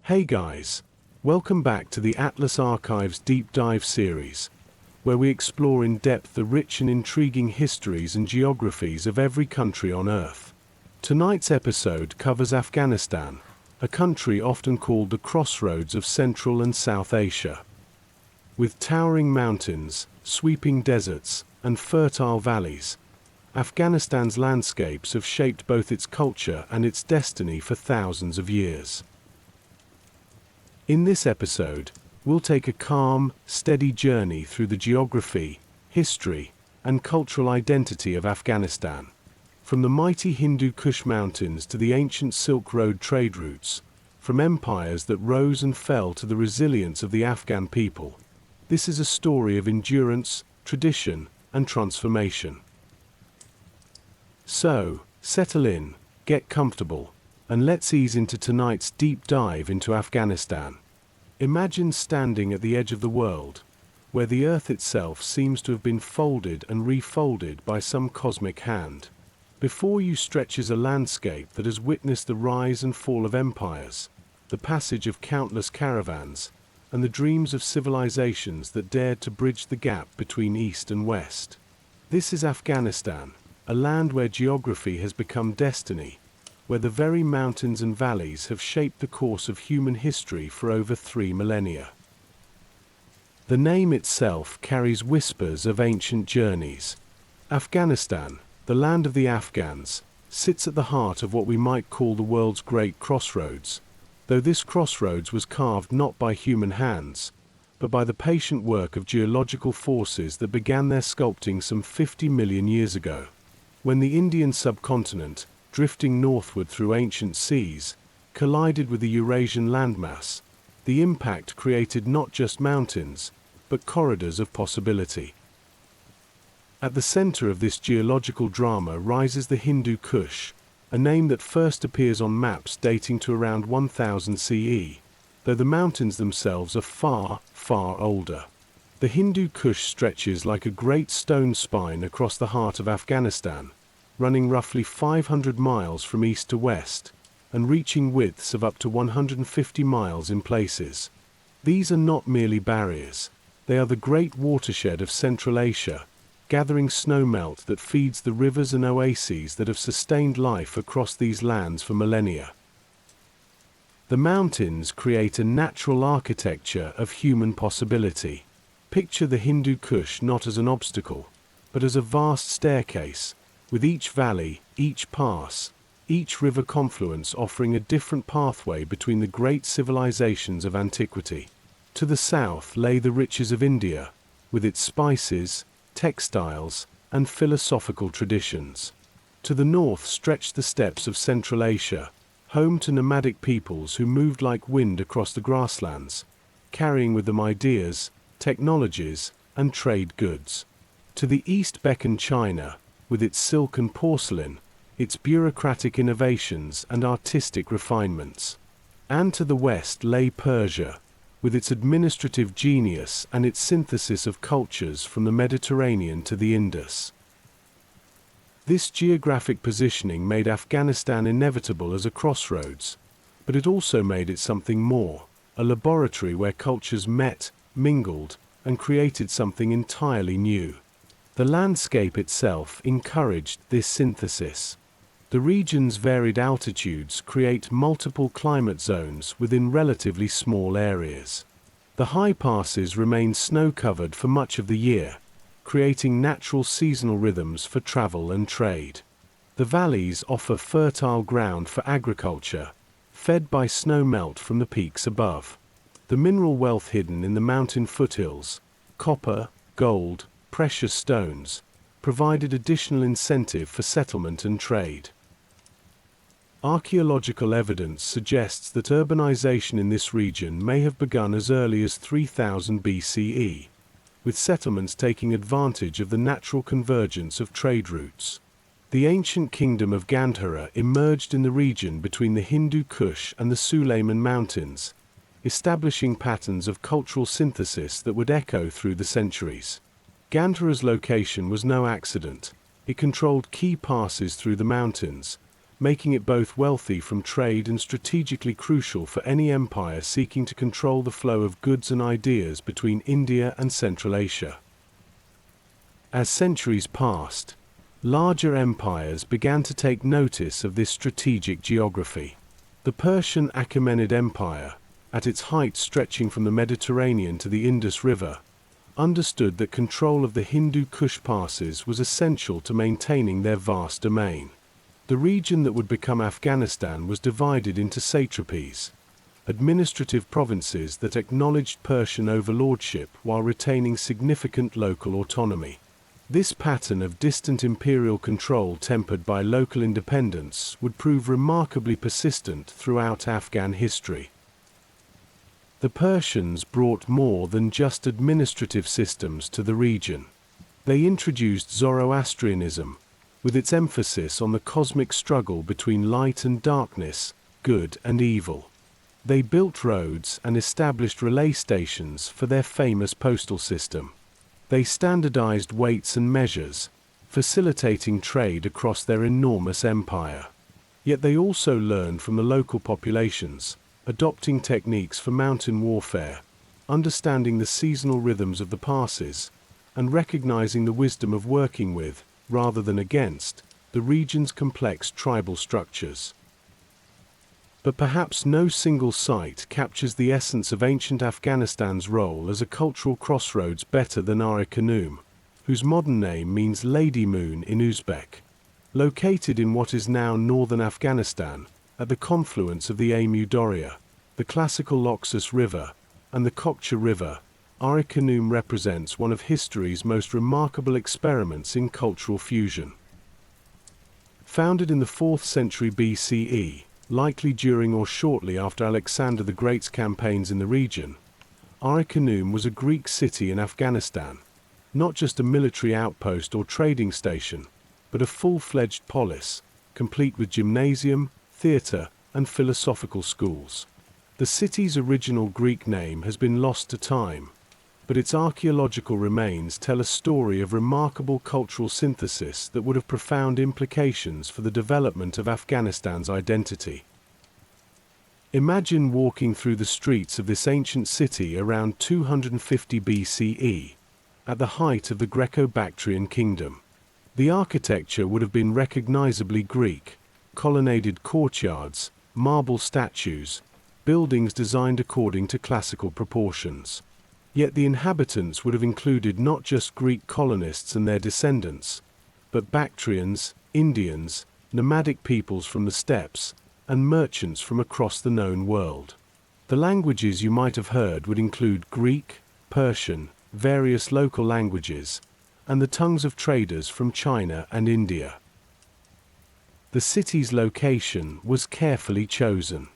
Hey guys, welcome back to the Atlas Archives Deep Dive series, where we explore in depth the rich and intriguing histories and geographies of every country on Earth. Tonight's episode covers Afghanistan, a country often called the crossroads of Central and South Asia. With towering mountains, sweeping deserts, and fertile valleys, Afghanistan's landscapes have shaped both its culture and its destiny for thousands of years. In this episode, we'll take a calm, steady journey through the geography, history, and cultural identity of Afghanistan. From the mighty Hindu Kush mountains to the ancient Silk Road trade routes, from empires that rose and fell to the resilience of the Afghan people, this is a story of endurance, tradition, and transformation. So, settle in, get comfortable, and let's ease into tonight's deep dive into Afghanistan. Imagine standing at the edge of the world, where the earth itself seems to have been folded and refolded by some cosmic hand. Before you stretches a landscape that has witnessed the rise and fall of empires, the passage of countless caravans, and the dreams of civilizations that dared to bridge the gap between East and West. This is Afghanistan, a land where geography has become destiny, where the very mountains and valleys have shaped the course of human history for over 3 millennia. The name itself carries whispers of ancient journeys. Afghanistan, the land of the Afghans, sits at the heart of what we might call the world's great crossroads, though this crossroads was carved not by human hands, but by the patient work of geological forces that began their sculpting some 50 million years ago. When the Indian subcontinent, drifting northward through ancient seas, collided with the Eurasian landmass, the impact created not just mountains, but corridors of possibility. At the center of this geological drama rises the Hindu Kush, a name that first appears on maps dating to around 1000 CE, though the mountains themselves are far, far older. The Hindu Kush stretches like a great stone spine across the heart of Afghanistan, running roughly 500 miles from east to west, and reaching widths of up to 150 miles in places. These are not merely barriers, they are the great watershed of Central Asia, gathering snowmelt that feeds the rivers and oases that have sustained life across these lands for millennia. The mountains create a natural architecture of human possibility. Picture the Hindu Kush not as an obstacle, but as a vast staircase, with each valley, each pass, each river confluence offering a different pathway between the great civilizations of antiquity. To the south lay the riches of India, with its spices, textiles, and philosophical traditions. To the north stretched the steppes of Central Asia, home to nomadic peoples who moved like wind across the grasslands, carrying with them ideas, technologies, and trade goods. To the east beckoned China, with its silk and porcelain, its bureaucratic innovations and artistic refinements. And to the west lay Persia, with its administrative genius and its synthesis of cultures from the Mediterranean to the Indus. This geographic positioning made Afghanistan inevitable as a crossroads, but it also made it something more, a laboratory where cultures met, mingled, and created something entirely new. The landscape itself encouraged this synthesis. The region's varied altitudes create multiple climate zones within relatively small areas. The high passes remain snow-covered for much of the year, creating natural seasonal rhythms for travel and trade. The valleys offer fertile ground for agriculture, fed by snow melt from the peaks above. The mineral wealth hidden in the mountain foothills, copper, gold, precious stones, provided additional incentive for settlement and trade. Archaeological evidence suggests that urbanization in this region may have begun as early as 3000 BCE, with settlements taking advantage of the natural convergence of trade routes. The ancient kingdom of Gandhara emerged in the region between the Hindu Kush and the Sulayman Mountains, establishing patterns of cultural synthesis that would echo through the centuries. Gandhara's location was no accident. It controlled key passes through the mountains, making it both wealthy from trade and strategically crucial for any empire seeking to control the flow of goods and ideas between India and Central Asia. As centuries passed, larger empires began to take notice of this strategic geography. The Persian Achaemenid Empire, at its height stretching from the Mediterranean to the Indus River, understood that control of the Hindu Kush passes was essential to maintaining their vast domain. The region that would become Afghanistan was divided into satrapies, administrative provinces that acknowledged Persian overlordship while retaining significant local autonomy. This pattern of distant imperial control tempered by local independence would prove remarkably persistent throughout Afghan history. The Persians brought more than just administrative systems to the region. They introduced Zoroastrianism, with its emphasis on the cosmic struggle between light and darkness, good and evil. They built roads and established relay stations for their famous postal system. They standardized weights and measures, facilitating trade across their enormous empire. Yet they also learned from the local populations, adopting techniques for mountain warfare, understanding the seasonal rhythms of the passes, and recognizing the wisdom of working with, rather than against, the region's complex tribal structures. But perhaps no single site captures the essence of ancient Afghanistan's role as a cultural crossroads better than Ar-e-Khanum, whose modern name means Lady Moon in Uzbek. Located in what is now northern Afghanistan, at the confluence of the Amu Darya, the classical Oxus River, and the Kokcha River, Ar-e-Khanum represents one of history's most remarkable experiments in cultural fusion. Founded in the 4th century BCE, likely during or shortly after Alexander the Great's campaigns in the region, Ar-e-Khanum was a Greek city in Afghanistan, not just a military outpost or trading station, but a full-fledged polis, complete with gymnasium, theatre, and philosophical schools. The city's original Greek name has been lost to time, but its archaeological remains tell a story of remarkable cultural synthesis that would have profound implications for the development of Afghanistan's identity. Imagine walking through the streets of this ancient city around 250 BCE, at the height of the Greco-Bactrian kingdom. The architecture would have been recognizably Greek, colonnaded courtyards, marble statues, buildings designed according to classical proportions. Yet the inhabitants would have included not just Greek colonists and their descendants, but Bactrians, Indians, nomadic peoples from the steppes, and merchants from across the known world. The languages you might have heard would include Greek, Persian, various local languages, and the tongues of traders from China and India. The city's location was carefully chosen.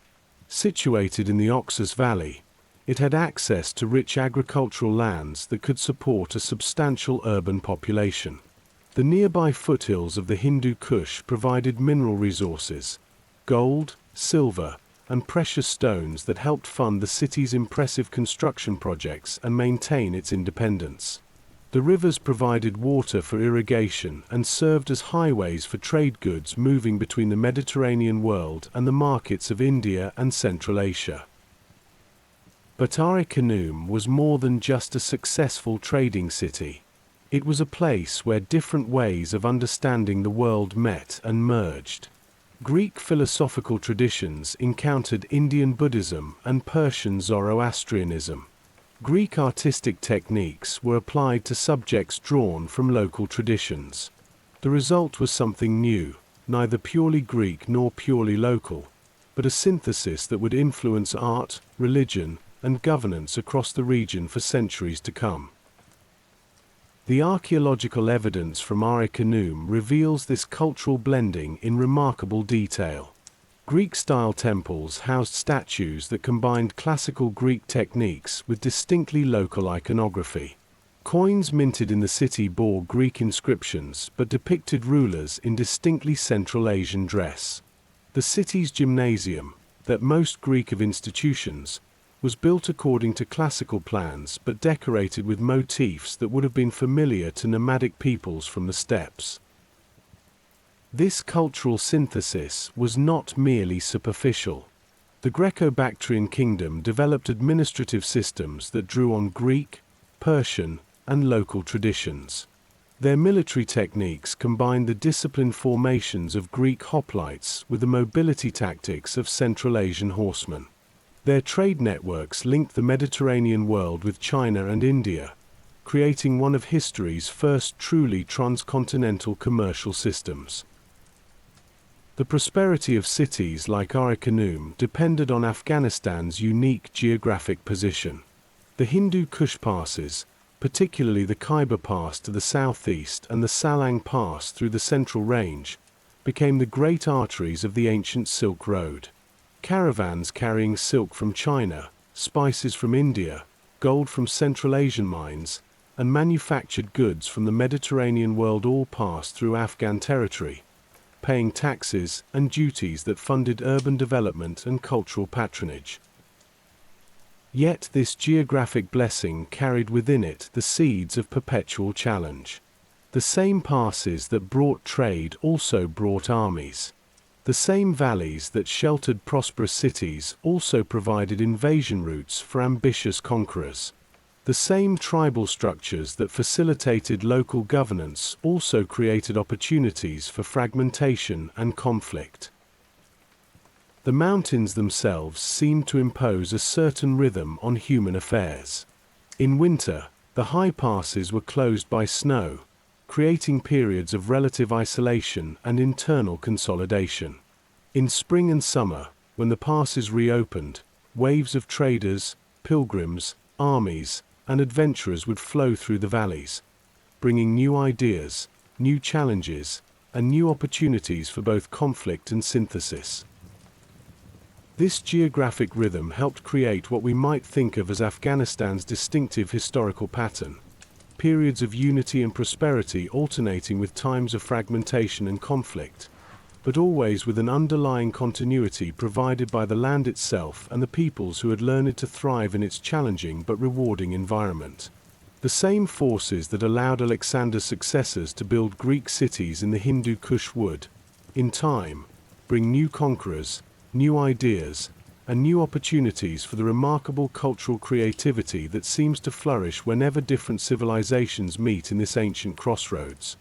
Situated in the Oxus Valley, it had access to rich agricultural lands that could support a substantial urban population. The nearby foothills of the Hindu Kush provided mineral resources, gold, silver, and precious stones that helped fund the city's impressive construction projects and maintain its independence. The rivers provided water for irrigation and served as highways for trade goods moving between the Mediterranean world and the markets of India and Central Asia. But Ar-e-Khanum was more than just a successful trading city. It was a place where different ways of understanding the world met and merged. Greek philosophical traditions encountered Indian Buddhism and Persian Zoroastrianism. Greek artistic techniques were applied to subjects drawn from local traditions. The result was something new, neither purely Greek nor purely local, but a synthesis that would influence art, religion, and governance across the region for centuries to come. The archaeological evidence from Ar-e-Khanum reveals this cultural blending in remarkable detail. Greek-style temples housed statues that combined classical Greek techniques with distinctly local iconography. Coins minted in the city bore Greek inscriptions but depicted rulers in distinctly Central Asian dress. The city's gymnasium, that most Greek of institutions, was built according to classical plans but decorated with motifs that would have been familiar to nomadic peoples from the steppes. This cultural synthesis was not merely superficial. The Greco-Bactrian kingdom developed administrative systems that drew on Greek, Persian, and local traditions. Their military techniques combined the disciplined formations of Greek hoplites with the mobility tactics of Central Asian horsemen. Their trade networks linked the Mediterranean world with China and India, creating one of history's first truly transcontinental commercial systems. The prosperity of cities like Arakanum depended on Afghanistan's unique geographic position. The Hindu Kush passes, particularly the Khyber Pass to the southeast and the Salang Pass through the Central Range, became the great arteries of the ancient Silk Road. Caravans carrying silk from China, spices from India, gold from Central Asian mines, and manufactured goods from the Mediterranean world all passed through Afghan territory, paying taxes and duties that funded urban development and cultural patronage. Yet this geographic blessing carried within it the seeds of perpetual challenge. The same passes that brought trade also brought armies. The same valleys that sheltered prosperous cities also provided invasion routes for ambitious conquerors. The same tribal structures that facilitated local governance also created opportunities for fragmentation and conflict. The mountains themselves seemed to impose a certain rhythm on human affairs. In winter, the high passes were closed by snow, creating periods of relative isolation and internal consolidation. In spring and summer, when the passes reopened, waves of traders, pilgrims, armies, and adventurers would flow through the valleys, bringing new ideas, new challenges, and new opportunities for both conflict and synthesis. This geographic rhythm helped create what we might think of as Afghanistan's distinctive historical pattern, periods of unity and prosperity alternating with times of fragmentation and conflict, but always with an underlying continuity provided by the land itself and the peoples who had learned to thrive in its challenging but rewarding environment. The same forces that allowed Alexander's successors to build Greek cities in the Hindu Kush would, in time, bring new conquerors, new ideas, and new opportunities for the remarkable cultural creativity that seems to flourish whenever different civilizations meet in this ancient crossroads.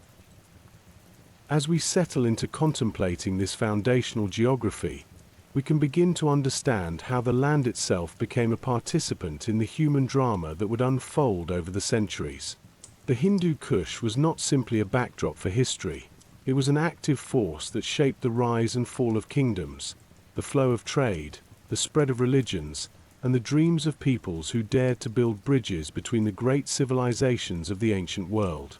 As we settle into contemplating this foundational geography, we can begin to understand how the land itself became a participant in the human drama that would unfold over the centuries. The Hindu Kush was not simply a backdrop for history, it was an active force that shaped the rise and fall of kingdoms, the flow of trade, the spread of religions, and the dreams of peoples who dared to build bridges between the great civilizations of the ancient world.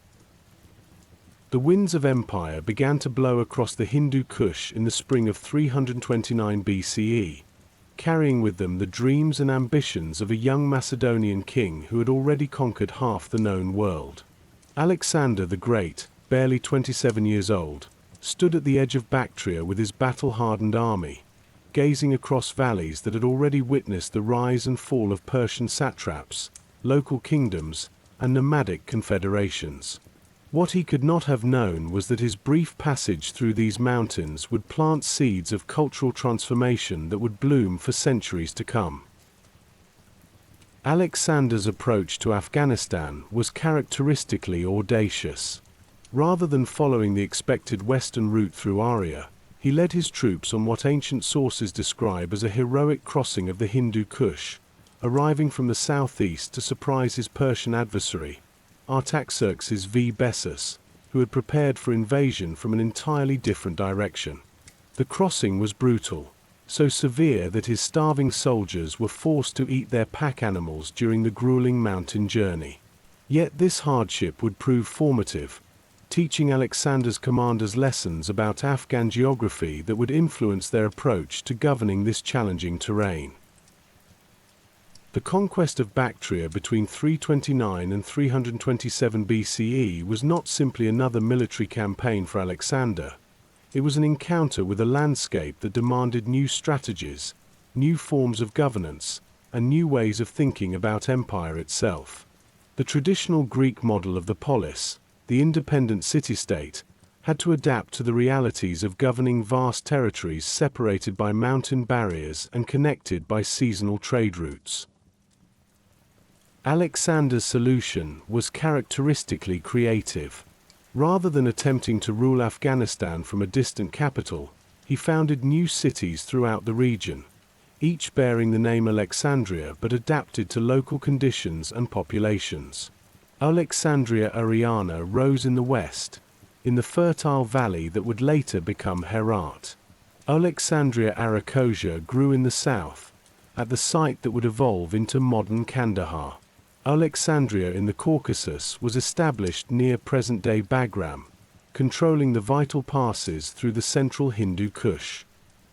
The winds of empire began to blow across the Hindu Kush in the spring of 329 BCE, carrying with them the dreams and ambitions of a young Macedonian king who had already conquered half the known world. Alexander the Great, barely 27 years old, stood at the edge of Bactria with his battle-hardened army, gazing across valleys that had already witnessed the rise and fall of Persian satraps, local kingdoms, and nomadic confederations. What he could not have known was that his brief passage through these mountains would plant seeds of cultural transformation that would bloom for centuries to come. Alexander's approach to Afghanistan was characteristically audacious. Rather than following the expected western route through Arya, he led his troops on what ancient sources describe as a heroic crossing of the Hindu Kush, arriving from the southeast to surprise his Persian adversary, Artaxerxes V. Bessus, who had prepared for invasion from an entirely different direction. The crossing was brutal, so severe that his starving soldiers were forced to eat their pack animals during the grueling mountain journey. Yet this hardship would prove formative, teaching Alexander's commanders lessons about Afghan geography that would influence their approach to governing this challenging terrain. The conquest of Bactria between 329 and 327 BCE was not simply another military campaign for Alexander. It was an encounter with a landscape that demanded new strategies, new forms of governance, and new ways of thinking about empire itself. The traditional Greek model of the polis, the independent city-state, had to adapt to the realities of governing vast territories separated by mountain barriers and connected by seasonal trade routes. Alexander's solution was characteristically creative. Rather than attempting to rule Afghanistan from a distant capital, he founded new cities throughout the region, each bearing the name Alexandria but adapted to local conditions and populations. Alexandria Ariana rose in the west, in the fertile valley that would later become Herat. Alexandria Arachosia grew in the south, at the site that would evolve into modern Kandahar. Alexandria in the Caucasus was established near present-day Bagram, controlling the vital passes through the central Hindu Kush.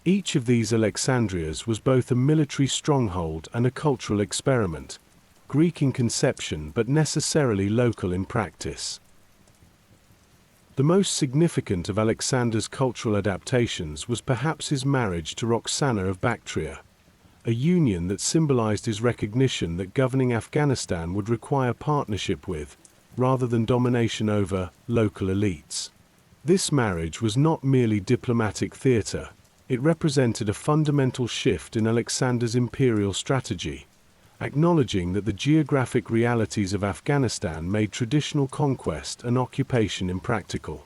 Each of these Alexandrias was both a military stronghold and a cultural experiment, Greek in conception but necessarily local in practice. The most significant of Alexander's cultural adaptations was perhaps his marriage to Roxana of Bactria, a union that symbolized his recognition that governing Afghanistan would require partnership with, rather than domination over, local elites. This marriage was not merely diplomatic theater, it represented a fundamental shift in Alexander's imperial strategy, acknowledging that the geographic realities of Afghanistan made traditional conquest and occupation impractical.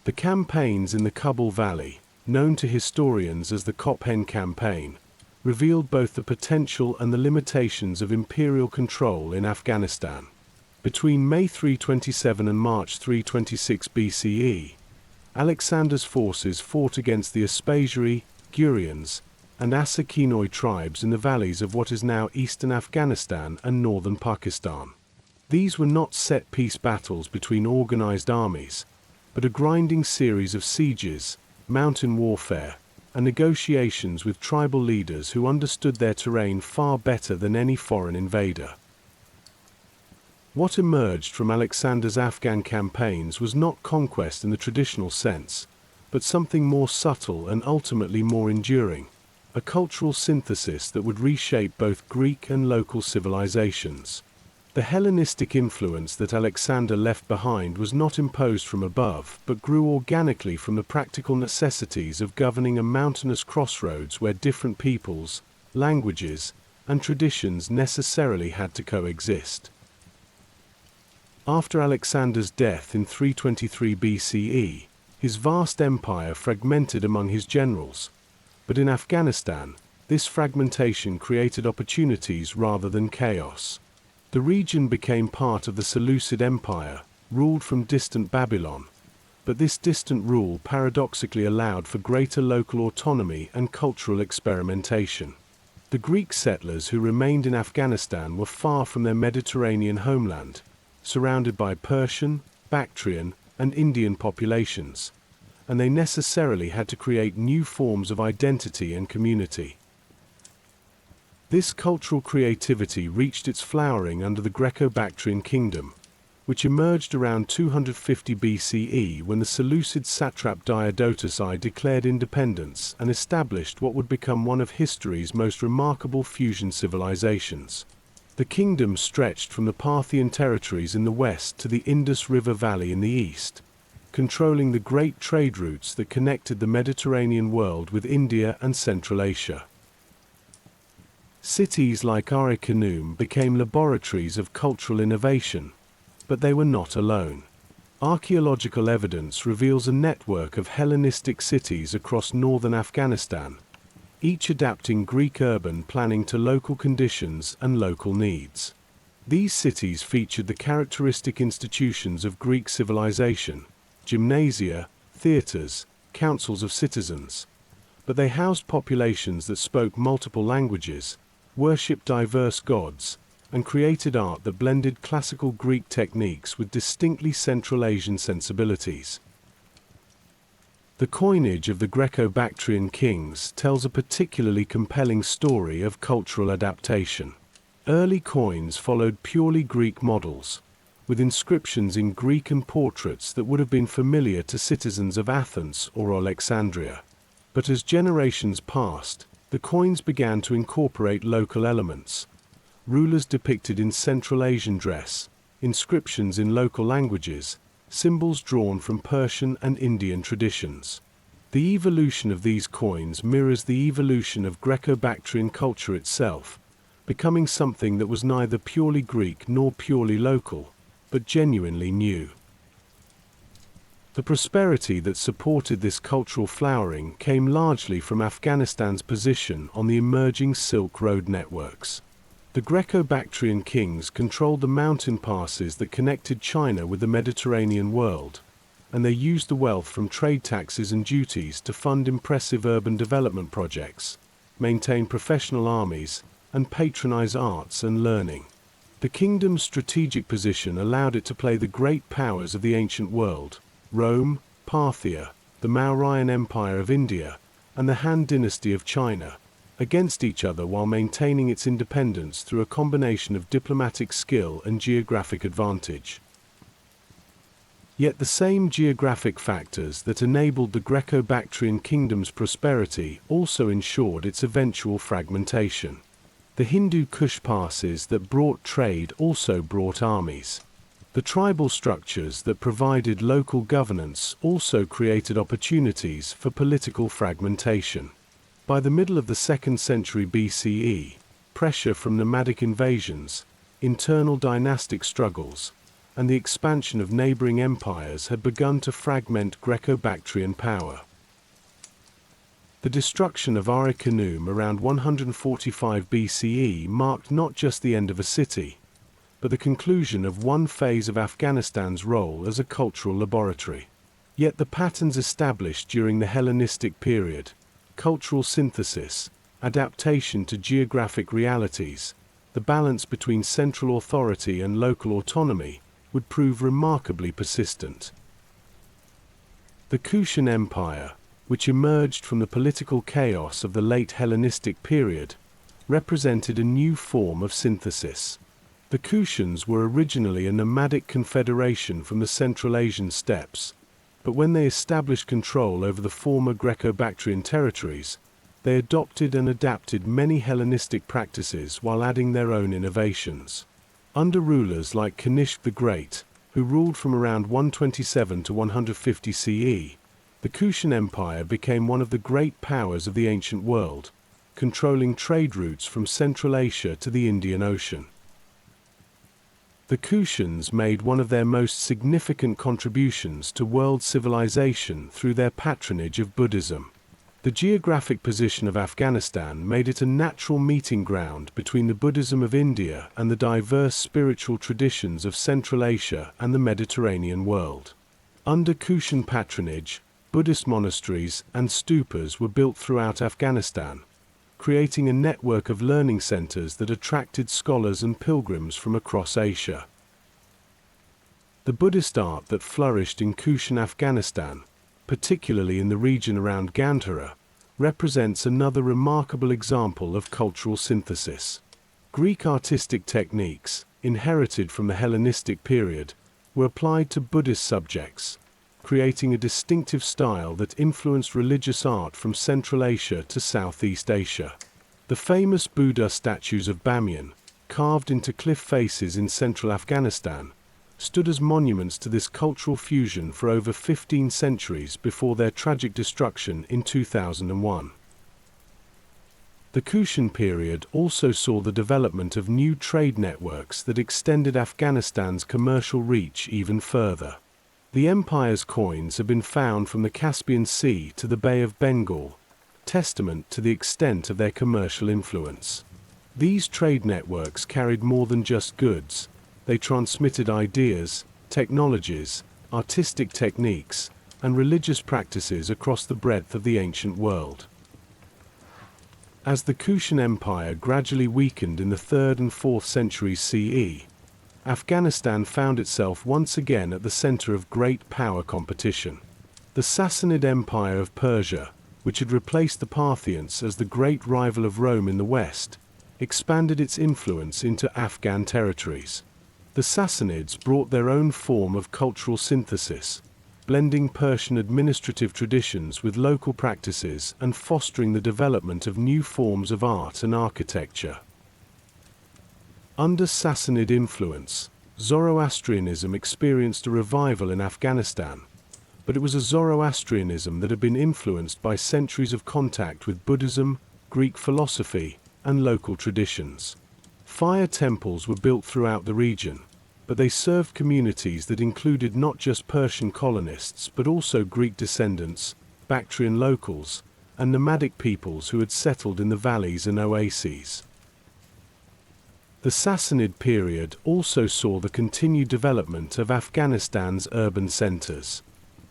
The campaigns in the Kabul Valley, known to historians as the Cophen Campaign, revealed both the potential and the limitations of imperial control in Afghanistan. Between May 327 and March 326 BCE, Alexander's forces fought against the Aspasiri, Gurians, and Assakinoi tribes in the valleys of what is now eastern Afghanistan and northern Pakistan. These were not set-piece battles between organized armies, but a grinding series of sieges, mountain warfare, and negotiations with tribal leaders who understood their terrain far better than any foreign invader. What emerged from Alexander's Afghan campaigns was not conquest in the traditional sense, but something more subtle and ultimately more enduring, a cultural synthesis that would reshape both Greek and local civilizations. The Hellenistic influence that Alexander left behind was not imposed from above, but grew organically from the practical necessities of governing a mountainous crossroads where different peoples, languages, and traditions necessarily had to coexist. After Alexander's death in 323 BCE, his vast empire fragmented among his generals, but in Afghanistan, this fragmentation created opportunities rather than chaos. The region became part of the Seleucid Empire, ruled from distant Babylon, but this distant rule paradoxically allowed for greater local autonomy and cultural experimentation. The Greek settlers who remained in Afghanistan were far from their Mediterranean homeland, surrounded by Persian, Bactrian, and Indian populations, and they necessarily had to create new forms of identity and community. This cultural creativity reached its flowering under the Greco-Bactrian kingdom, which emerged around 250 BCE when the Seleucid satrap Diodotus I declared independence and established what would become one of history's most remarkable fusion civilizations. The kingdom stretched from the Parthian territories in the west to the Indus River Valley in the east, controlling the great trade routes that connected the Mediterranean world with India and Central Asia. Cities like Arecanum became laboratories of cultural innovation, but they were not alone. Archaeological evidence reveals a network of Hellenistic cities across northern Afghanistan, each adapting Greek urban planning to local conditions and local needs. These cities featured the characteristic institutions of Greek civilization, gymnasia, theaters, councils of citizens, but they housed populations that spoke multiple languages, worshipped diverse gods, and created art that blended classical Greek techniques with distinctly Central Asian sensibilities. The coinage of the Greco-Bactrian kings tells a particularly compelling story of cultural adaptation. Early coins followed purely Greek models, with inscriptions in Greek and portraits that would have been familiar to citizens of Athens or Alexandria. But as generations passed, the coins began to incorporate local elements. Rulers depicted in Central Asian dress, inscriptions in local languages, symbols drawn from Persian and Indian traditions. The evolution of these coins mirrors the evolution of Greco-Bactrian culture itself, becoming something that was neither purely Greek nor purely local, but genuinely new. The prosperity that supported this cultural flowering came largely from Afghanistan's position on the emerging Silk Road networks. The Greco-Bactrian kings controlled the mountain passes that connected China with the Mediterranean world, and they used the wealth from trade taxes and duties to fund impressive urban development projects, maintain professional armies, and patronize arts and learning. The kingdom's strategic position allowed it to play the great powers of the ancient world, Rome, Parthia, the Mauryan Empire of India, and the Han Dynasty of China, against each other while maintaining its independence through a combination of diplomatic skill and geographic advantage. Yet the same geographic factors that enabled the Greco-Bactrian kingdom's prosperity also ensured its eventual fragmentation. The Hindu Kush passes that brought trade also brought armies. The tribal structures that provided local governance also created opportunities for political fragmentation. By the middle of the 2nd century BCE, pressure from nomadic invasions, internal dynastic struggles, and the expansion of neighboring empires had begun to fragment Greco-Bactrian power. The destruction of Khanum around 145 BCE marked not just the end of a city, but the conclusion of one phase of Afghanistan's role as a cultural laboratory. Yet the patterns established during the Hellenistic period, cultural synthesis, adaptation to geographic realities, the balance between central authority and local autonomy, would prove remarkably persistent. The Kushan Empire, which emerged from the political chaos of the late Hellenistic period, represented a new form of synthesis. The Kushans were originally a nomadic confederation from the Central Asian steppes, but when they established control over the former Greco-Bactrian territories, they adopted and adapted many Hellenistic practices while adding their own innovations. Under rulers like Kanishk the Great, who ruled from around 127 to 150 CE, the Kushan Empire became one of the great powers of the ancient world, controlling trade routes from Central Asia to the Indian Ocean. The Kushans made one of their most significant contributions to world civilization through their patronage of Buddhism. The geographic position of Afghanistan made it a natural meeting ground between the Buddhism of India and the diverse spiritual traditions of Central Asia and the Mediterranean world. Under Kushan patronage, Buddhist monasteries and stupas were built throughout Afghanistan, creating a network of learning centers that attracted scholars and pilgrims from across Asia. The Buddhist art that flourished in Kushan Afghanistan, particularly in the region around Gandhara, represents another remarkable example of cultural synthesis. Greek artistic techniques, inherited from the Hellenistic period, were applied to Buddhist subjects, creating a distinctive style that influenced religious art from Central Asia to Southeast Asia. The famous Buddha statues of Bamyan, carved into cliff faces in central Afghanistan, stood as monuments to this cultural fusion for over 15 centuries before their tragic destruction in 2001. The Kushan period also saw the development of new trade networks that extended Afghanistan's commercial reach even further. The empire's coins have been found from the Caspian Sea to the Bay of Bengal, testament to the extent of their commercial influence. These trade networks carried more than just goods. They transmitted ideas, technologies, artistic techniques, and religious practices across the breadth of the ancient world. As the Kushan Empire gradually weakened in the 3rd and 4th centuries CE, Afghanistan found itself once again at the center of great power competition. The Sassanid Empire of Persia, which had replaced the Parthians as the great rival of Rome in the west, expanded its influence into Afghan territories. The Sassanids brought their own form of cultural synthesis, blending Persian administrative traditions with local practices and fostering the development of new forms of art and architecture. Under Sassanid influence, Zoroastrianism experienced a revival in Afghanistan, but it was a Zoroastrianism that had been influenced by centuries of contact with Buddhism, Greek philosophy, and local traditions. Fire temples were built throughout the region, but they served communities that included not just Persian colonists but also Greek descendants, Bactrian locals, and nomadic peoples who had settled in the valleys and oases. The Sassanid period also saw the continued development of Afghanistan's urban centers.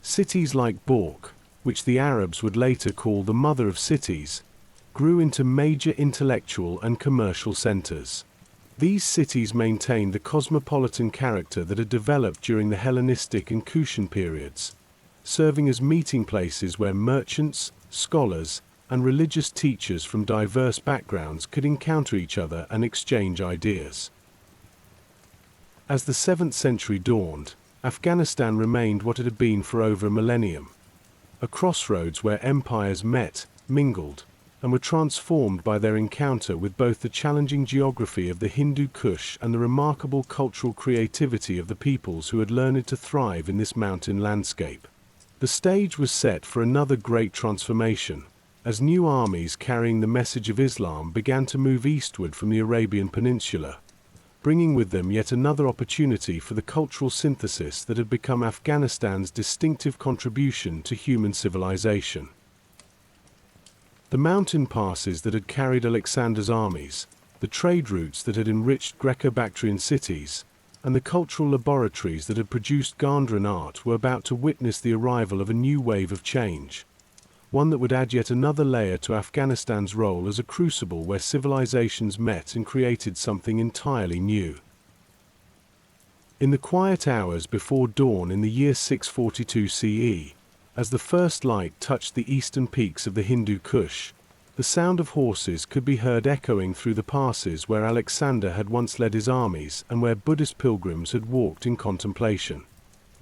Cities like Balkh, which the Arabs would later call the mother of cities, grew into major intellectual and commercial centers. These cities maintained the cosmopolitan character that had developed during the Hellenistic and Kushan periods, serving as meeting places where merchants, scholars, and religious teachers from diverse backgrounds could encounter each other and exchange ideas. As the 7th century dawned, Afghanistan remained what it had been for over a millennium, a crossroads where empires met, mingled, and were transformed by their encounter with both the challenging geography of the Hindu Kush and the remarkable cultural creativity of the peoples who had learned to thrive in this mountain landscape. The stage was set for another great transformation, as new armies carrying the message of Islam began to move eastward from the Arabian Peninsula, bringing with them yet another opportunity for the cultural synthesis that had become Afghanistan's distinctive contribution to human civilization. The mountain passes that had carried Alexander's armies, the trade routes that had enriched Greco-Bactrian cities, and the cultural laboratories that had produced Gandharan art were about to witness the arrival of a new wave of change, one that would add yet another layer to Afghanistan's role as a crucible where civilizations met and created something entirely new. In the quiet hours before dawn in the year 642 CE, as the first light touched the eastern peaks of the Hindu Kush, the sound of horses could be heard echoing through the passes where Alexander had once led his armies and where Buddhist pilgrims had walked in contemplation.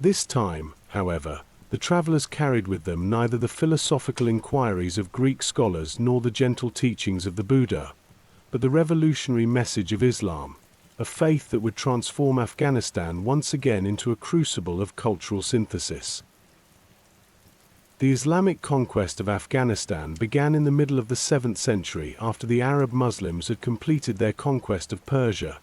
This time, however, the travelers carried with them neither the philosophical inquiries of Greek scholars nor the gentle teachings of the Buddha, but the revolutionary message of Islam, a faith that would transform Afghanistan once again into a crucible of cultural synthesis. The Islamic conquest of Afghanistan began in the middle of the 7th century after the Arab Muslims had completed their conquest of Persia,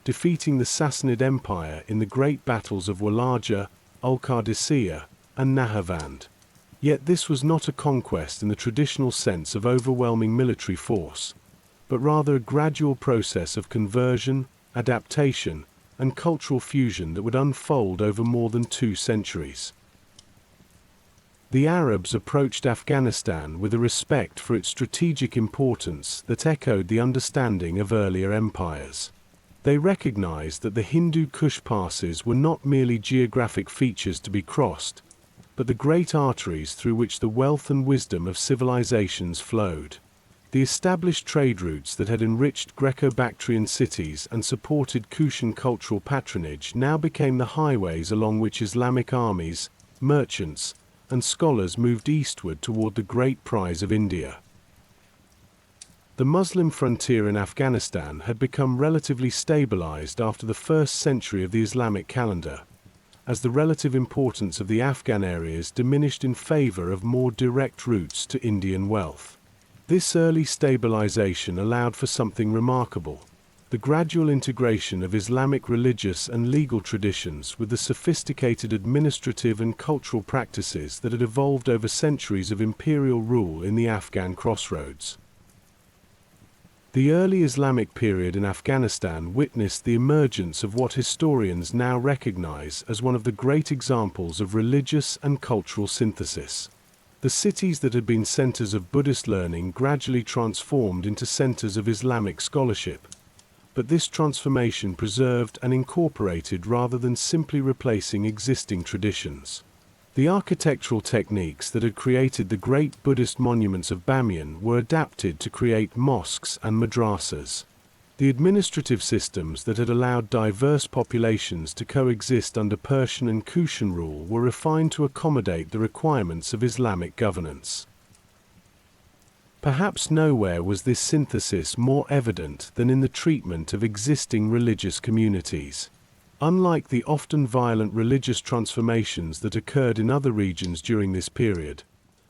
defeating the Sassanid Empire in the great battles of Walaja, Al-Qadisiyah, and Nahavand. Yet this was not a conquest in the traditional sense of overwhelming military force, but rather a gradual process of conversion, adaptation, and cultural fusion that would unfold over more than 2 centuries. The Arabs approached Afghanistan with a respect for its strategic importance that echoed the understanding of earlier empires. They recognized that the Hindu Kush passes were not merely geographic features to be crossed, but the great arteries through which the wealth and wisdom of civilizations flowed. The established trade routes that had enriched Greco-Bactrian cities and supported Kushan cultural patronage now became the highways along which Islamic armies, merchants, and scholars moved eastward toward the great prize of India. The Muslim frontier in Afghanistan had become relatively stabilized after the 1st century of the Islamic calendar, as the relative importance of the Afghan areas diminished in favor of more direct routes to Indian wealth. This early stabilization allowed for something remarkable: the gradual integration of Islamic religious and legal traditions with the sophisticated administrative and cultural practices that had evolved over centuries of imperial rule in the Afghan crossroads. The early Islamic period in Afghanistan witnessed the emergence of what historians now recognize as one of the great examples of religious and cultural synthesis. The cities that had been centers of Buddhist learning gradually transformed into centers of Islamic scholarship, but this transformation preserved and incorporated rather than simply replacing existing traditions. The architectural techniques that had created the great Buddhist monuments of Bamyan were adapted to create mosques and madrasas. The administrative systems that had allowed diverse populations to coexist under Persian and Kushan rule were refined to accommodate the requirements of Islamic governance. Perhaps nowhere was this synthesis more evident than in the treatment of existing religious communities. Unlike the often violent religious transformations that occurred in other regions during this period,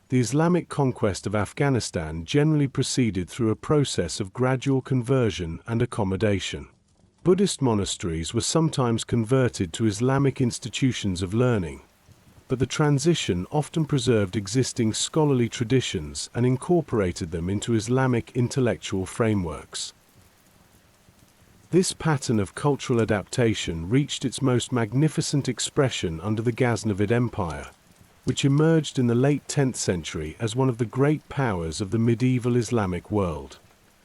the Islamic conquest of Afghanistan generally proceeded through a process of gradual conversion and accommodation. Buddhist monasteries were sometimes converted to Islamic institutions of learning, but the transition often preserved existing scholarly traditions and incorporated them into Islamic intellectual frameworks. This pattern of cultural adaptation reached its most magnificent expression under the Ghaznavid Empire, which emerged in the late 10th century as one of the great powers of the medieval Islamic world.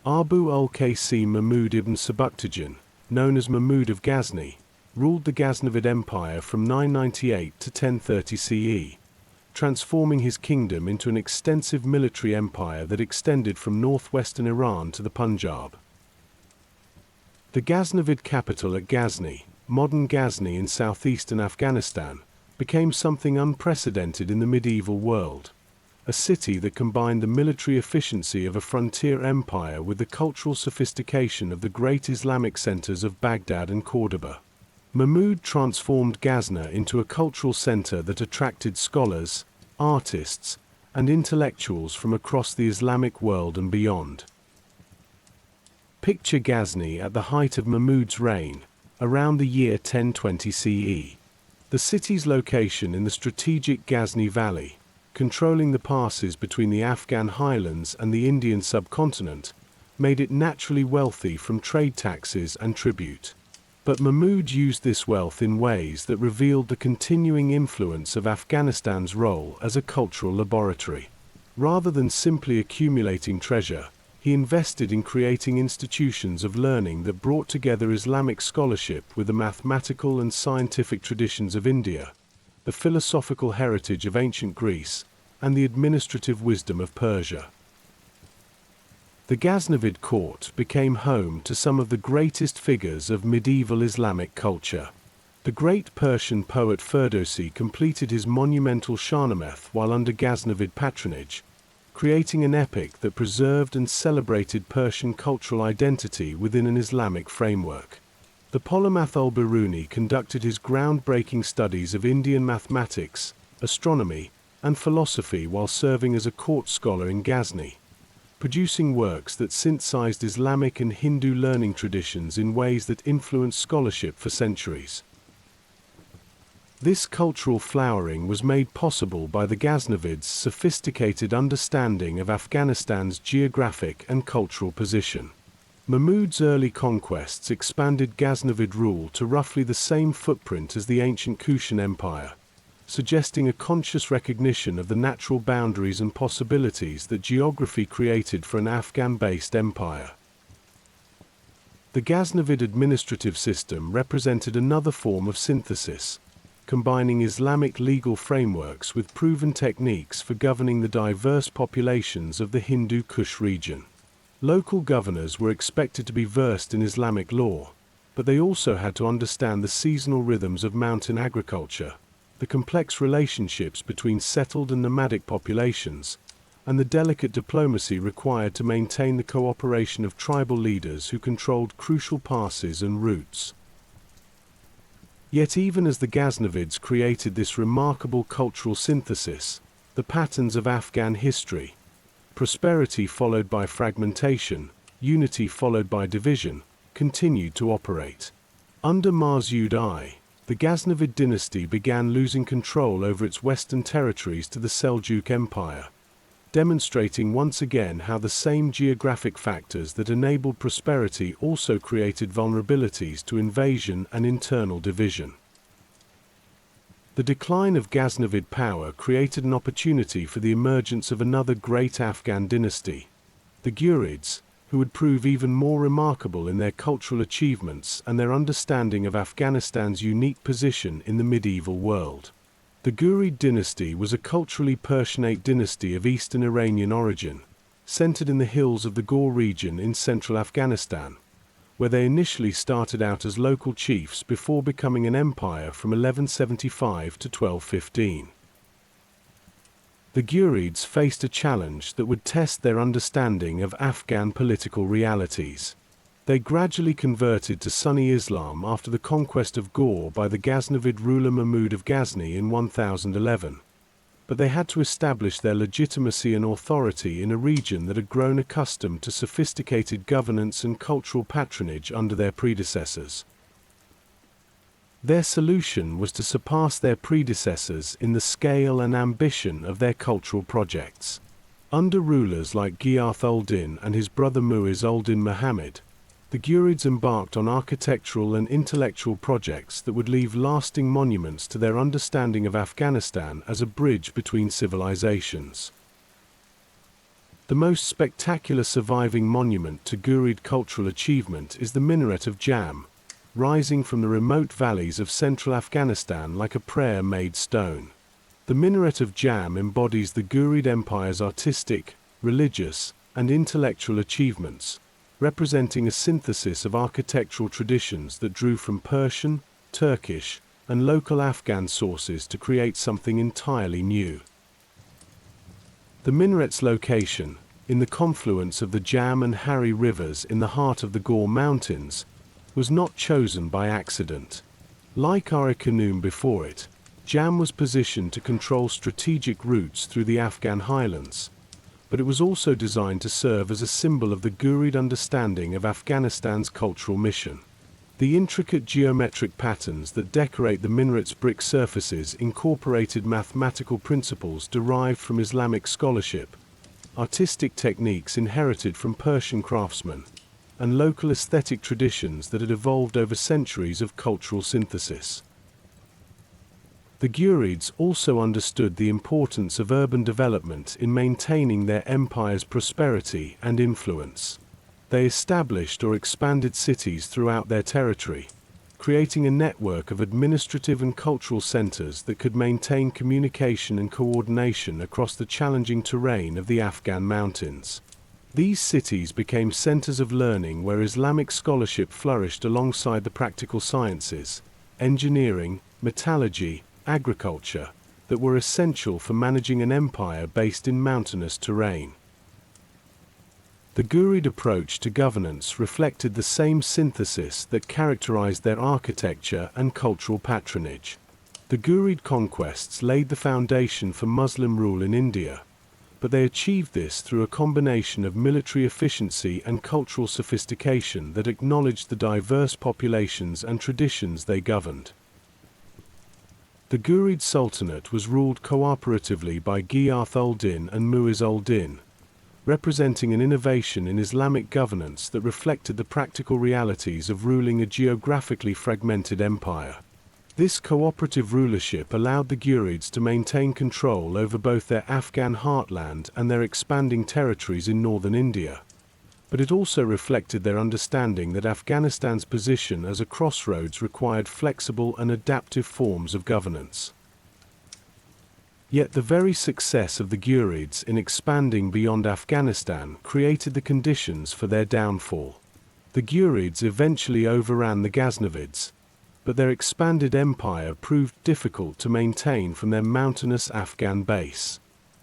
Abu al-Qasim Mahmud ibn Sabuktigin, known as Mahmud of Ghazni, ruled the Ghaznavid Empire from 998 to 1030 CE, transforming his kingdom into an extensive military empire that extended from northwestern Iran to the Punjab. The Ghaznavid capital at Ghazni, modern Ghazni in southeastern Afghanistan, became something unprecedented in the medieval world, a city that combined the military efficiency of a frontier empire with the cultural sophistication of the great Islamic centers of Baghdad and Cordoba. Mahmud transformed Ghazna into a cultural center that attracted scholars, artists, and intellectuals from across the Islamic world and beyond. Picture Ghazni at the height of Mahmud's reign, around the year 1020 CE. The city's location in the strategic Ghazni Valley, controlling the passes between the Afghan highlands and the Indian subcontinent, made it naturally wealthy from trade taxes and tribute. But Mahmud used this wealth in ways that revealed the continuing influence of Afghanistan's role as a cultural laboratory. Rather than simply accumulating treasure, he invested in creating institutions of learning that brought together Islamic scholarship with the mathematical and scientific traditions of India, the philosophical heritage of ancient Greece, and the administrative wisdom of Persia. The Ghaznavid court became home to some of the greatest figures of medieval Islamic culture. The great Persian poet Ferdowsi completed his monumental Shahnameh while under Ghaznavid patronage, creating an epic that preserved and celebrated Persian cultural identity within an Islamic framework. The polymath al-Biruni conducted his groundbreaking studies of Indian mathematics, astronomy, and philosophy while serving as a court scholar in Ghazni, producing works that synthesized Islamic and Hindu learning traditions in ways that influenced scholarship for centuries. This cultural flowering was made possible by the Ghaznavids' sophisticated understanding of Afghanistan's geographic and cultural position. Mahmud's early conquests expanded Ghaznavid rule to roughly the same footprint as the ancient Kushan Empire, suggesting a conscious recognition of the natural boundaries and possibilities that geography created for an Afghan-based empire. The Ghaznavid administrative system represented another form of synthesis, combining Islamic legal frameworks with proven techniques for governing the diverse populations of the Hindu Kush region. Local governors were expected to be versed in Islamic law, but they also had to understand the seasonal rhythms of mountain agriculture, the complex relationships between settled and nomadic populations, and the delicate diplomacy required to maintain the cooperation of tribal leaders who controlled crucial passes and routes. Yet even as the Ghaznavids created this remarkable cultural synthesis, the patterns of Afghan history, prosperity followed by fragmentation, unity followed by division, continued to operate. Under Masood I, the Ghaznavid dynasty began losing control over its western territories to the Seljuk Empire, demonstrating once again how the same geographic factors that enabled prosperity also created vulnerabilities to invasion and internal division. The decline of Ghaznavid power created an opportunity for the emergence of another great Afghan dynasty, the Ghurids, who would prove even more remarkable in their cultural achievements and their understanding of Afghanistan's unique position in the medieval world. The Ghurid dynasty was a culturally Persianate dynasty of eastern Iranian origin, centered in the hills of the Ghor region in central Afghanistan, where they initially started out as local chiefs before becoming an empire from 1175 to 1215. The Ghurids faced a challenge that would test their understanding of Afghan political realities. They gradually converted to Sunni Islam after the conquest of Gaur by the Ghaznavid ruler Mahmud of Ghazni in 1011. But they had to establish their legitimacy and authority in a region that had grown accustomed to sophisticated governance and cultural patronage under their predecessors. Their solution was to surpass their predecessors in the scale and ambition of their cultural projects. Under rulers like Ghiyath-ul-Din and his brother Mu'izz-ul-Din Muhammad, the Ghurids embarked on architectural and intellectual projects that would leave lasting monuments to their understanding of Afghanistan as a bridge between civilizations. The most spectacular surviving monument to Ghurid cultural achievement is the minaret of Jam, rising from the remote valleys of central Afghanistan like a prayer-made stone. The minaret of Jam embodies the Ghurid Empire's artistic, religious, and intellectual achievements, representing a synthesis of architectural traditions that drew from Persian, Turkish, and local Afghan sources to create something entirely new. The minaret's location, in the confluence of the Jam and Hari rivers in the heart of the Gaur Mountains, was not chosen by accident. Like Ara-Khanum before it, Jam was positioned to control strategic routes through the Afghan highlands, but it was also designed to serve as a symbol of the Ghurid understanding of Afghanistan's cultural mission. The intricate geometric patterns that decorate the minaret's brick surfaces incorporated mathematical principles derived from Islamic scholarship, artistic techniques inherited from Persian craftsmen, and local aesthetic traditions that had evolved over centuries of cultural synthesis. The Ghurids also understood the importance of urban development in maintaining their empire's prosperity and influence. They established or expanded cities throughout their territory, creating a network of administrative and cultural centers that could maintain communication and coordination across the challenging terrain of the Afghan mountains. These cities became centers of learning where Islamic scholarship flourished alongside the practical sciences, engineering, metallurgy, agriculture, that were essential for managing an empire based in mountainous terrain. The Ghurid approach to governance reflected the same synthesis that characterized their architecture and cultural patronage. The Ghurid conquests laid the foundation for Muslim rule in India, but they achieved this through a combination of military efficiency and cultural sophistication that acknowledged the diverse populations and traditions they governed. The Ghurid Sultanate was ruled cooperatively by Ghiyath-ul-Din and Mu'izz-ul-Din, representing an innovation in Islamic governance that reflected the practical realities of ruling a geographically fragmented empire. This cooperative rulership allowed the Ghurids to maintain control over both their Afghan heartland and their expanding territories in northern India. But it also reflected their understanding that Afghanistan's position as a crossroads required flexible and adaptive forms of governance. Yet the very success of the Ghurids in expanding beyond Afghanistan created the conditions for their downfall. The Ghurids eventually overran the Ghaznavids, but their expanded empire proved difficult to maintain from their mountainous Afghan base.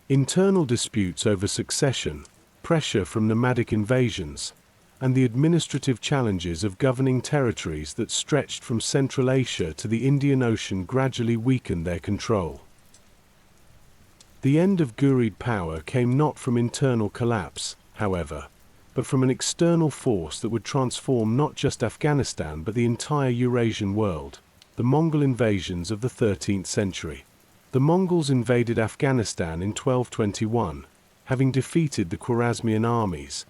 Internal disputes over succession, pressure from nomadic invasions, and the administrative challenges of governing territories that stretched from Central Asia to the Indian Ocean gradually weakened their control. The end of Ghurid power came not from internal collapse, however, but from an external force that would transform not just Afghanistan but the entire Eurasian world: the Mongol invasions of the 13th century. The Mongols invaded Afghanistan in 1221, having defeated the Khwarezmian armies,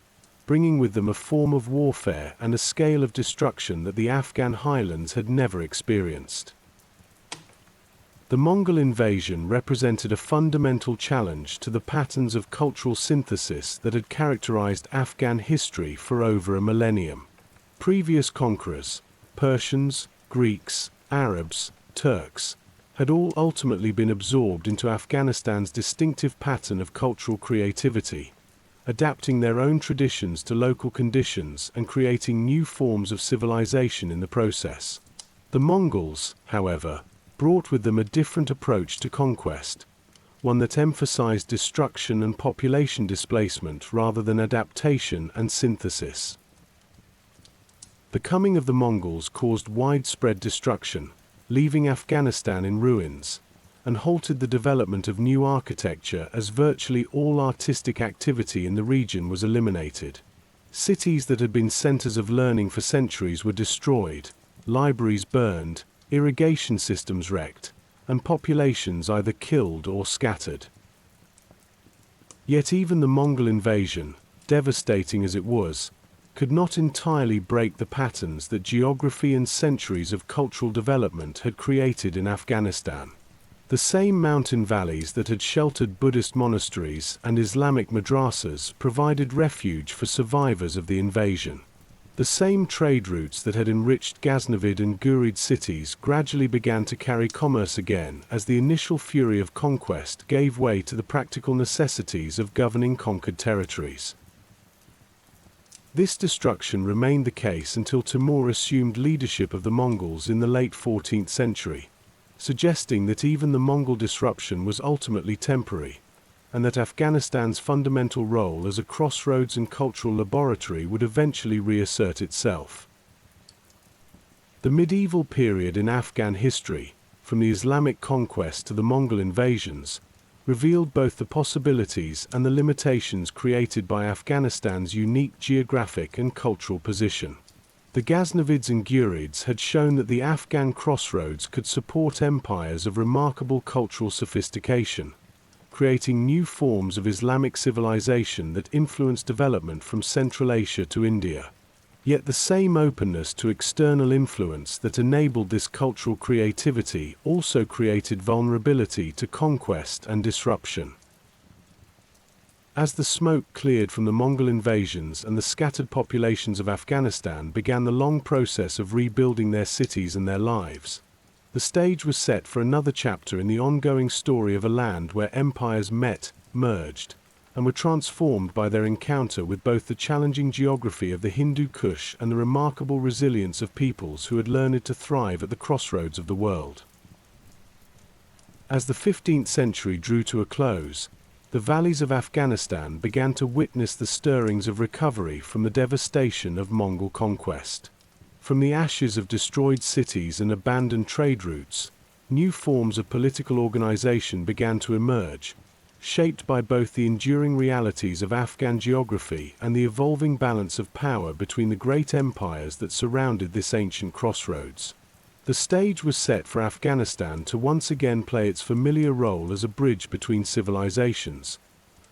bringing with them a form of warfare and a scale of destruction that the Afghan highlands had never experienced. The Mongol invasion represented a fundamental challenge to the patterns of cultural synthesis that had characterized Afghan history for over a millennium. Previous conquerors, Persians, Greeks, Arabs, Turks, had all ultimately been absorbed into Afghanistan's distinctive pattern of cultural creativity, adapting their own traditions to local conditions and creating new forms of civilization in the process. The Mongols, however, brought with them a different approach to conquest, one that emphasized destruction and population displacement rather than adaptation and synthesis. The coming of the Mongols caused widespread destruction, leaving Afghanistan in ruins, and halted the development of new architecture as virtually all artistic activity in the region was eliminated. Cities that had been centers of learning for centuries were destroyed, libraries burned, irrigation systems wrecked, and populations either killed or scattered. Yet even the Mongol invasion, devastating as it was, could not entirely break the patterns that geography and centuries of cultural development had created in Afghanistan. The same mountain valleys that had sheltered Buddhist monasteries and Islamic madrasas provided refuge for survivors of the invasion. The same trade routes that had enriched Ghaznavid and Ghurid cities gradually began to carry commerce again as the initial fury of conquest gave way to the practical necessities of governing conquered territories. This destruction remained the case until Timur assumed leadership of the Mongols in the late 14th century, suggesting that even the Mongol disruption was ultimately temporary, and that Afghanistan's fundamental role as a crossroads and cultural laboratory would eventually reassert itself. The medieval period in Afghan history, from the Islamic conquest to the Mongol invasions, revealed both the possibilities and the limitations created by Afghanistan's unique geographic and cultural position. The Ghaznavids and Ghurids had shown that the Afghan crossroads could support empires of remarkable cultural sophistication, creating new forms of Islamic civilization that influenced development from Central Asia to India. Yet the same openness to external influence that enabled this cultural creativity also created vulnerability to conquest and disruption. As the smoke cleared from the Mongol invasions and the scattered populations of Afghanistan began the long process of rebuilding their cities and their lives, the stage was set for another chapter in the ongoing story of a land where empires met, merged, and were transformed by their encounter with both the challenging geography of the Hindu Kush and the remarkable resilience of peoples who had learned to thrive at the crossroads of the world. As the 15th century drew to a close, the valleys of Afghanistan began to witness the stirrings of recovery from the devastation of Mongol conquest. From the ashes of destroyed cities and abandoned trade routes, new forms of political organization began to emerge, shaped by both the enduring realities of Afghan geography and the evolving balance of power between the great empires that surrounded this ancient crossroads. The stage was set for Afghanistan to once again play its familiar role as a bridge between civilizations.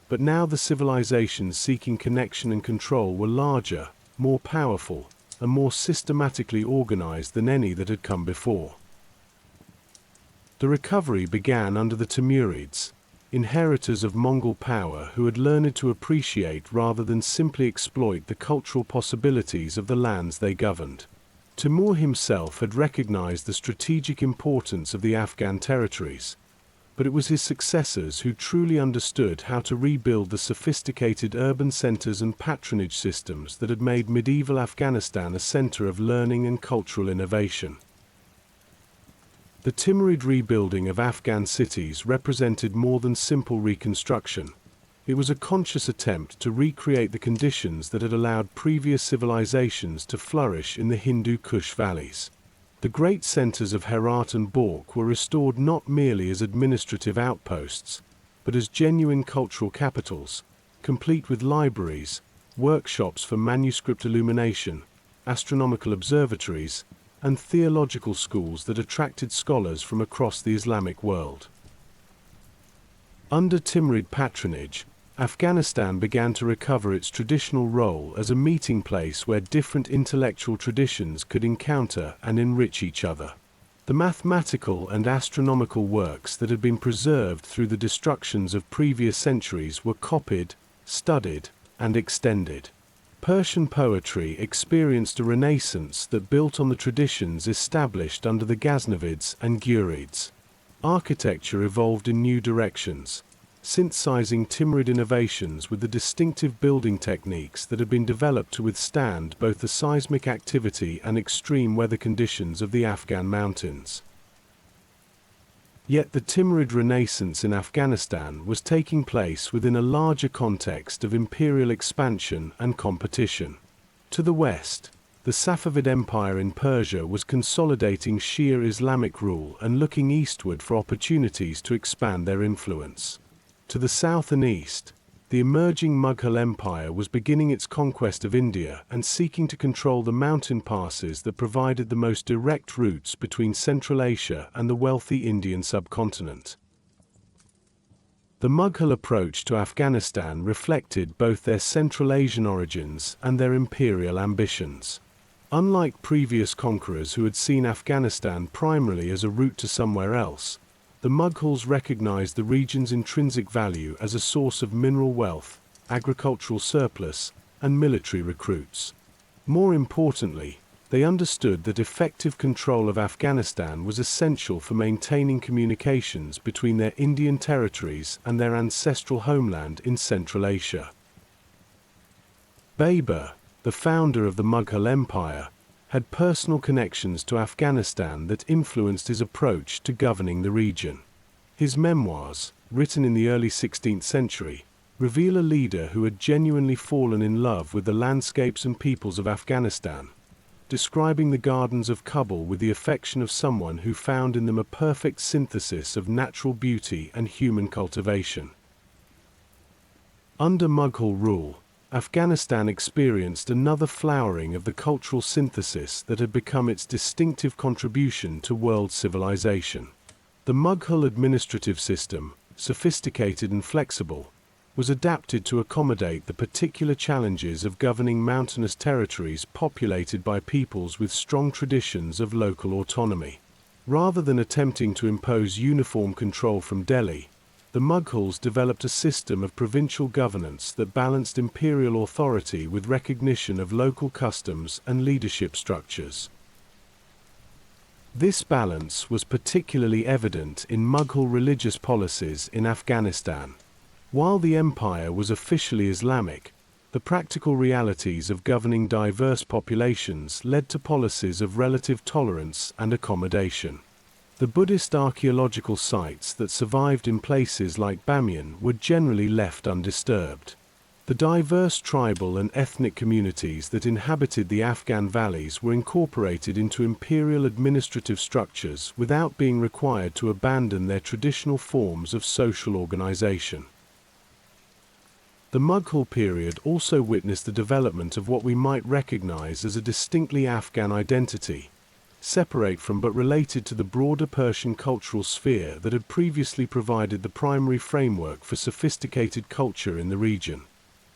But now the civilizations seeking connection and control were larger, more powerful, and more systematically organized than any that had come before. The recovery began under the Timurids, inheritors of Mongol power who had learned to appreciate rather than simply exploit the cultural possibilities of the lands they governed. Timur himself had recognized the strategic importance of the Afghan territories, but it was his successors who truly understood how to rebuild the sophisticated urban centers and patronage systems that had made medieval Afghanistan a center of learning and cultural innovation. The Timurid rebuilding of Afghan cities represented more than simple reconstruction. It was a conscious attempt to recreate the conditions that had allowed previous civilizations to flourish in the Hindu Kush valleys. The great centers of Herat and Balkh were restored not merely as administrative outposts, but as genuine cultural capitals, complete with libraries, workshops for manuscript illumination, astronomical observatories, and theological schools that attracted scholars from across the Islamic world. Under Timurid patronage, Afghanistan began to recover its traditional role as a meeting place where different intellectual traditions could encounter and enrich each other. The mathematical and astronomical works that had been preserved through the destructions of previous centuries were copied, studied, and extended. Persian poetry experienced a renaissance that built on the traditions established under the Ghaznavids and Ghurids. Architecture evolved in new directions, synthesizing Timurid innovations with the distinctive building techniques that had been developed to withstand both the seismic activity and extreme weather conditions of the Afghan mountains. Yet the Timurid Renaissance in Afghanistan was taking place within a larger context of imperial expansion and competition. To the west, The Safavid Empire in Persia was consolidating Shia Islamic rule and looking eastward for opportunities to expand their influence. To the south and east, the emerging Mughal Empire was beginning its conquest of India and seeking to control the mountain passes that provided the most direct routes between Central Asia and the wealthy Indian subcontinent. The Mughal approach to Afghanistan reflected both their Central Asian origins and their imperial ambitions. Unlike previous conquerors who had seen Afghanistan primarily as a route to somewhere else, the Mughals recognized the region's intrinsic value as a source of mineral wealth, agricultural surplus, and military recruits. More importantly, they understood that effective control of Afghanistan was essential for maintaining communications between their Indian territories and their ancestral homeland in Central Asia. Baber, the founder of the Mughal Empire, had personal connections to Afghanistan that influenced his approach to governing the region. His memoirs, written in the early 16th century, reveal a leader who had genuinely fallen in love with the landscapes and peoples of Afghanistan, describing the gardens of Kabul with the affection of someone who found in them a perfect synthesis of natural beauty and human cultivation. Under Mughal rule, Afghanistan experienced another flowering of the cultural synthesis that had become its distinctive contribution to world civilization. The Mughal administrative system, sophisticated and flexible, was adapted to accommodate the particular challenges of governing mountainous territories populated by peoples with strong traditions of local autonomy. Rather than attempting to impose uniform control from Delhi, the Mughals developed a system of provincial governance that balanced imperial authority with recognition of local customs and leadership structures. This balance was particularly evident in Mughal religious policies in Afghanistan. While the empire was officially Islamic, the practical realities of governing diverse populations led to policies of relative tolerance and accommodation. The Buddhist archaeological sites that survived in places like Bamiyan were generally left undisturbed. The diverse tribal and ethnic communities that inhabited the Afghan valleys were incorporated into imperial administrative structures without being required to abandon their traditional forms of social organization. The Mughal period also witnessed the development of what we might recognize as a distinctly Afghan identity, separate from but related to the broader Persian cultural sphere that had previously provided the primary framework for sophisticated culture in the region.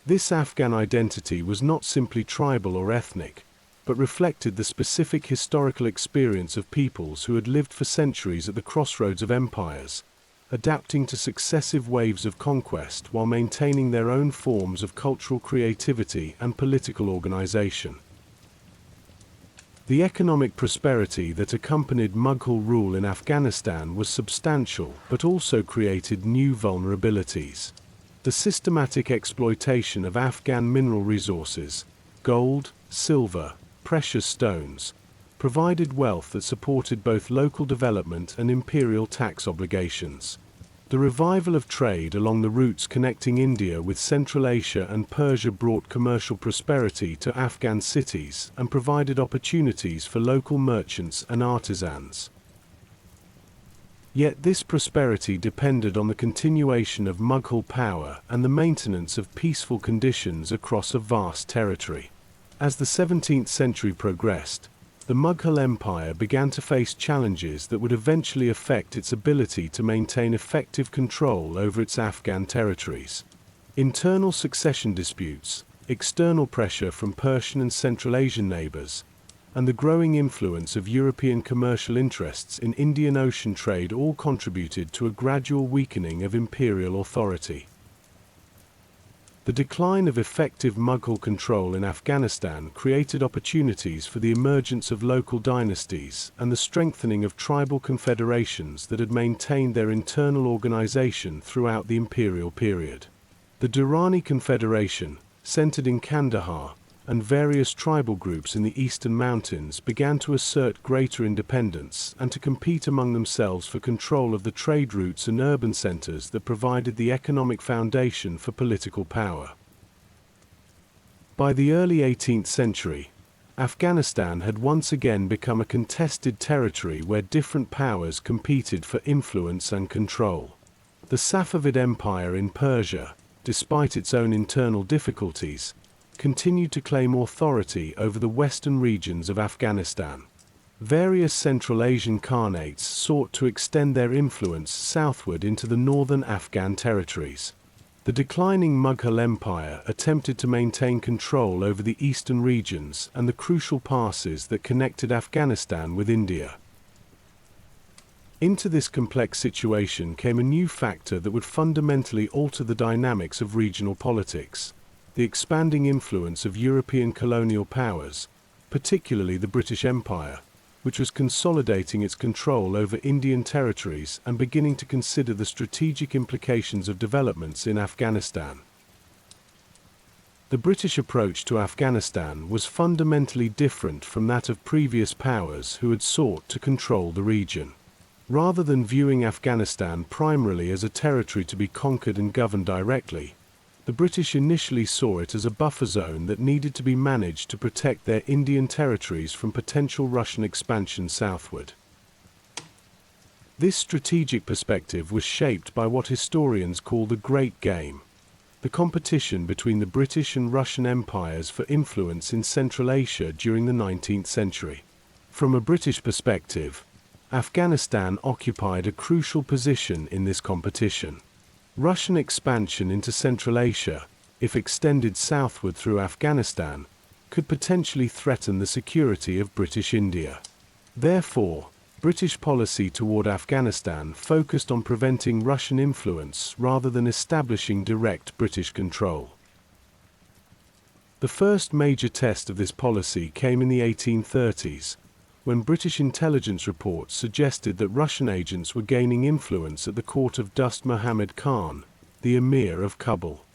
This Afghan identity was not simply tribal or ethnic, but reflected the specific historical experience of peoples who had lived for centuries at the crossroads of empires, adapting to successive waves of conquest while maintaining their own forms of cultural creativity and political organization. The economic prosperity that accompanied Mughal rule in Afghanistan was substantial but also created new vulnerabilities. The systematic exploitation of Afghan mineral resources, gold, silver, precious stones, provided wealth that supported both local development and imperial tax obligations. The revival of trade along the routes connecting India with Central Asia and Persia brought commercial prosperity to Afghan cities and provided opportunities for local merchants and artisans. Yet this prosperity depended on the continuation of Mughal power and the maintenance of peaceful conditions across a vast territory. As the 17th century progressed, the Mughal Empire began to face challenges that would eventually affect its ability to maintain effective control over its Afghan territories. Internal succession disputes, external pressure from Persian and Central Asian neighbors, and the growing influence of European commercial interests in Indian Ocean trade all contributed to a gradual weakening of imperial authority. The decline of effective Mughal control in Afghanistan created opportunities for the emergence of local dynasties and the strengthening of tribal confederations that had maintained their internal organization throughout the imperial period. The Durrani Confederation, centered in Kandahar, and various tribal groups in the eastern mountains began to assert greater independence and to compete among themselves for control of the trade routes and urban centers that provided the economic foundation for political power. By the early 18th century, Afghanistan had once again become a contested territory where different powers competed for influence and control. The Safavid Empire in Persia, despite its own internal difficulties, continued to claim authority over the western regions of Afghanistan. Various Central Asian khanates sought to extend their influence southward into the northern Afghan territories. The declining Mughal Empire attempted to maintain control over the eastern regions and the crucial passes that connected Afghanistan with India. Into this complex situation came a new factor that would fundamentally alter the dynamics of regional politics: the expanding influence of European colonial powers, particularly the British Empire, which was consolidating its control over Indian territories and beginning to consider the strategic implications of developments in Afghanistan. The British approach to Afghanistan was fundamentally different from that of previous powers who had sought to control the region. Rather than viewing Afghanistan primarily as a territory to be conquered and governed directly, the British initially saw it as a buffer zone that needed to be managed to protect their Indian territories from potential Russian expansion southward. This strategic perspective was shaped by what historians call the Great Game, the competition between the British and Russian empires for influence in Central Asia during the 19th century. From a British perspective, Afghanistan occupied a crucial position in this competition. Russian expansion into Central Asia, if extended southward through Afghanistan, could potentially threaten the security of British India. Therefore, British policy toward Afghanistan focused on preventing Russian influence rather than establishing direct British control. The first major test of this policy came in the 1830s, when British intelligence reports suggested that Russian agents were gaining influence at the court of Dost Muhammad Khan, the Emir of Kabul.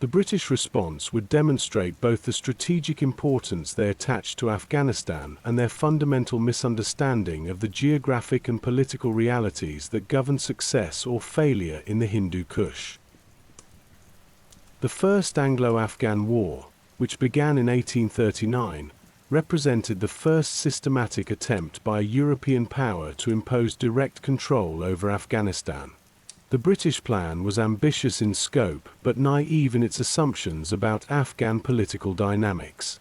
The British response would demonstrate both the strategic importance they attached to Afghanistan and their fundamental misunderstanding of the geographic and political realities that govern success or failure in the Hindu Kush. The First Anglo-Afghan War, which began in 1839, represented the first systematic attempt by a European power to impose direct control over Afghanistan. The British plan was ambitious in scope but naive in its assumptions about Afghan political dynamics.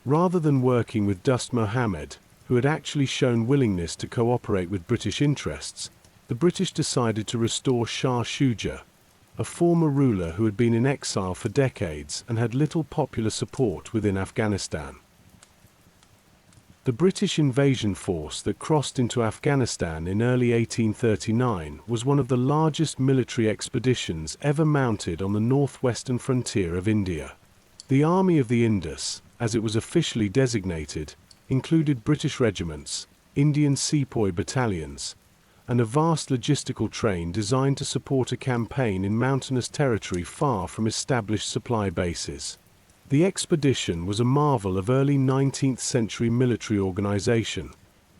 Rather than working with Dost Muhammad, who had actually shown willingness to cooperate with British interests, the British decided to restore Shah Shuja, a former ruler who had been in exile for decades and had little popular support within Afghanistan. The British invasion force that crossed into Afghanistan in early 1839 was one of the largest military expeditions ever mounted on the northwestern frontier of India. The Army of the Indus, as it was officially designated, included British regiments, Indian sepoy battalions, and a vast logistical train designed to support a campaign in mountainous territory far from established supply bases. The expedition was a marvel of early 19th century military organization,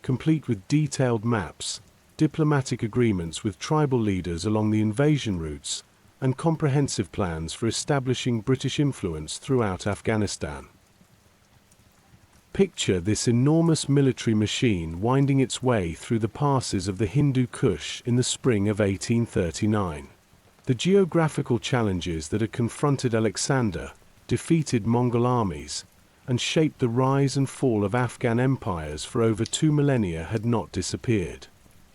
complete with detailed maps, diplomatic agreements with tribal leaders along the invasion routes, and comprehensive plans for establishing British influence throughout Afghanistan. Picture this enormous military machine winding its way through the passes of the Hindu Kush in the spring of 1839. The geographical challenges that had confronted Alexander, defeated Mongol armies, and shaped the rise and fall of Afghan empires for over 2 millennia had not disappeared.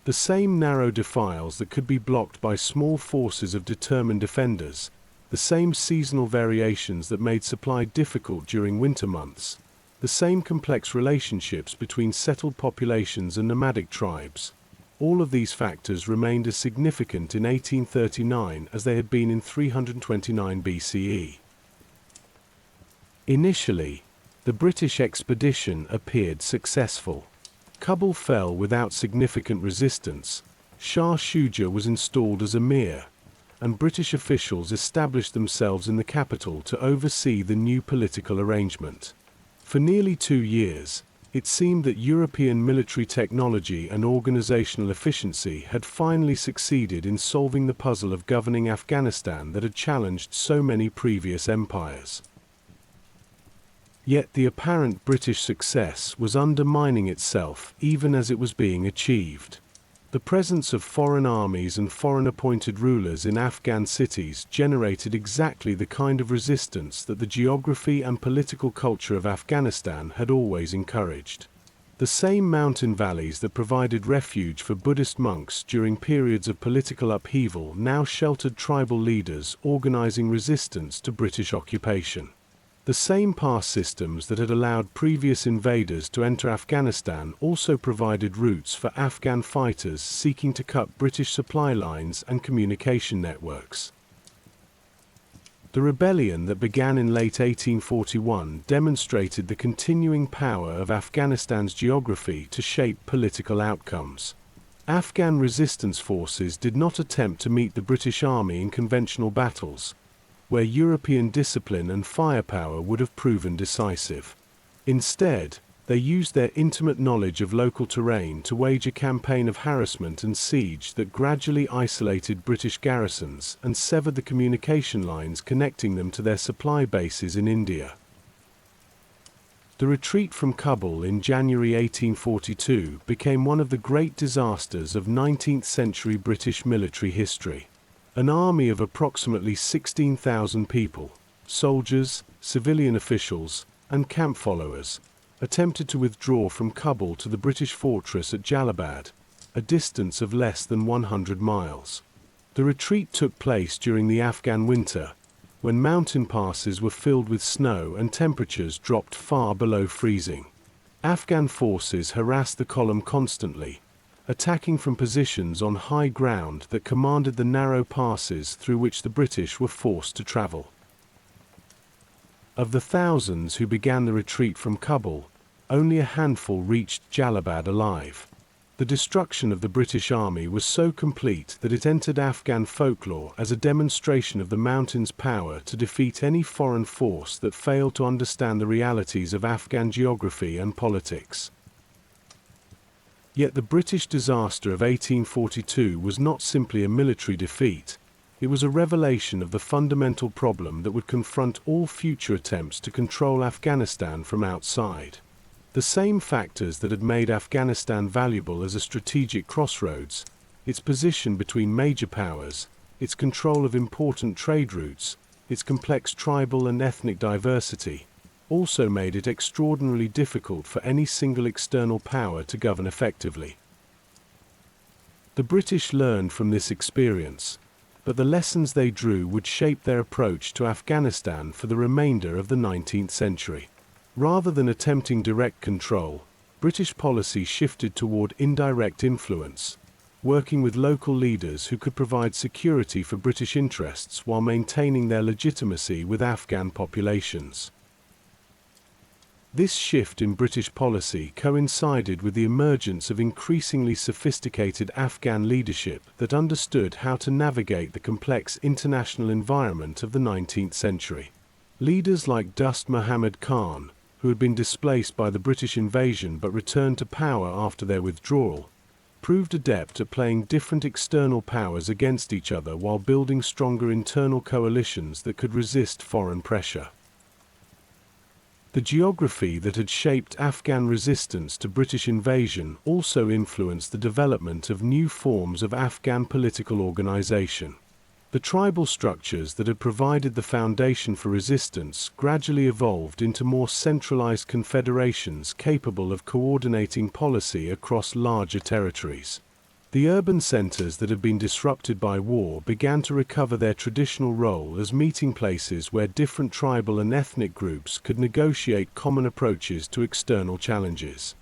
The same narrow defiles that could be blocked by small forces of determined defenders, the same seasonal variations that made supply difficult during winter months, the same complex relationships between settled populations and nomadic tribes. All of these factors remained as significant in 1839 as they had been in 329 BCE. Initially, the British expedition appeared successful. Kabul fell without significant resistance, Shah Shuja was installed as emir, and British officials established themselves in the capital to oversee the new political arrangement. For nearly 2 years, it seemed that European military technology and organizational efficiency had finally succeeded in solving the puzzle of governing Afghanistan that had challenged so many previous empires. Yet the apparent British success was undermining itself even as it was being achieved. The presence of foreign armies and foreign-appointed rulers in Afghan cities generated exactly the kind of resistance that the geography and political culture of Afghanistan had always encouraged. The same mountain valleys that provided refuge for Buddhist monks during periods of political upheaval now sheltered tribal leaders organizing resistance to British occupation. The same pass systems that had allowed previous invaders to enter Afghanistan also provided routes for Afghan fighters seeking to cut British supply lines and communication networks. The rebellion that began in late 1841 demonstrated the continuing power of Afghanistan's geography to shape political outcomes. Afghan resistance forces did not attempt to meet the British Army in conventional battles, where European discipline and firepower would have proven decisive. Instead, they used their intimate knowledge of local terrain to wage a campaign of harassment and siege that gradually isolated British garrisons and severed the communication lines connecting them to their supply bases in India. The retreat from Kabul in January 1842 became one of the great disasters of 19th-century British military history. An army of approximately 16,000 people, soldiers, civilian officials, and camp followers, attempted to withdraw from Kabul to the British fortress at Jalalabad, a distance of less than 100 miles. The retreat took place during the Afghan winter, when mountain passes were filled with snow and temperatures dropped far below freezing. Afghan forces harassed the column constantly, attacking from positions on high ground that commanded the narrow passes through which the British were forced to travel. Of the thousands who began the retreat from Kabul, only a handful reached Jalalabad alive. The destruction of the British Army was so complete that it entered Afghan folklore as a demonstration of the mountains' power to defeat any foreign force that failed to understand the realities of Afghan geography and politics. Yet the British disaster of 1842 was not simply a military defeat. It was a revelation of the fundamental problem that would confront all future attempts to control Afghanistan from outside. The same factors that had made Afghanistan valuable as a strategic crossroads, its position between major powers, its control of important trade routes, its complex tribal and ethnic diversity, also made it extraordinarily difficult for any single external power to govern effectively. The British learned from this experience, but the lessons they drew would shape their approach to Afghanistan for the remainder of the 19th century. Rather than attempting direct control, British policy shifted toward indirect influence, working with local leaders who could provide security for British interests while maintaining their legitimacy with Afghan populations. This shift in British policy coincided with the emergence of increasingly sophisticated Afghan leadership that understood how to navigate the complex international environment of the 19th century. Leaders like Dost Muhammad Khan, who had been displaced by the British invasion but returned to power after their withdrawal, proved adept at playing different external powers against each other while building stronger internal coalitions that could resist foreign pressure. The geography that had shaped Afghan resistance to British invasion also influenced the development of new forms of Afghan political organization. The tribal structures that had provided the foundation for resistance gradually evolved into more centralized confederations capable of coordinating policy across larger territories. The urban centers that had been disrupted by war began to recover their traditional role as meeting places where different tribal and ethnic groups could negotiate common approaches to external challenges.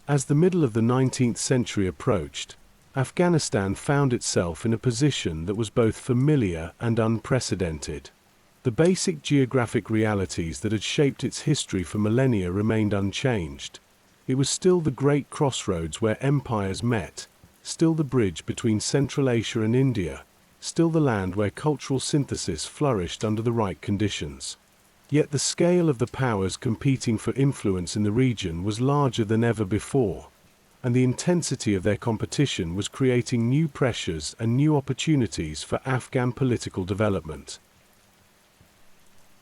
As the middle of the 19th century approached, Afghanistan found itself in a position that was both familiar and unprecedented. The basic geographic realities that had shaped its history for millennia remained unchanged. It was still the great crossroads where empires met, still the bridge between Central Asia and India, still the land where cultural synthesis flourished under the right conditions. Yet the scale of the powers competing for influence in the region was larger than ever before, and the intensity of their competition was creating new pressures and new opportunities for Afghan political development.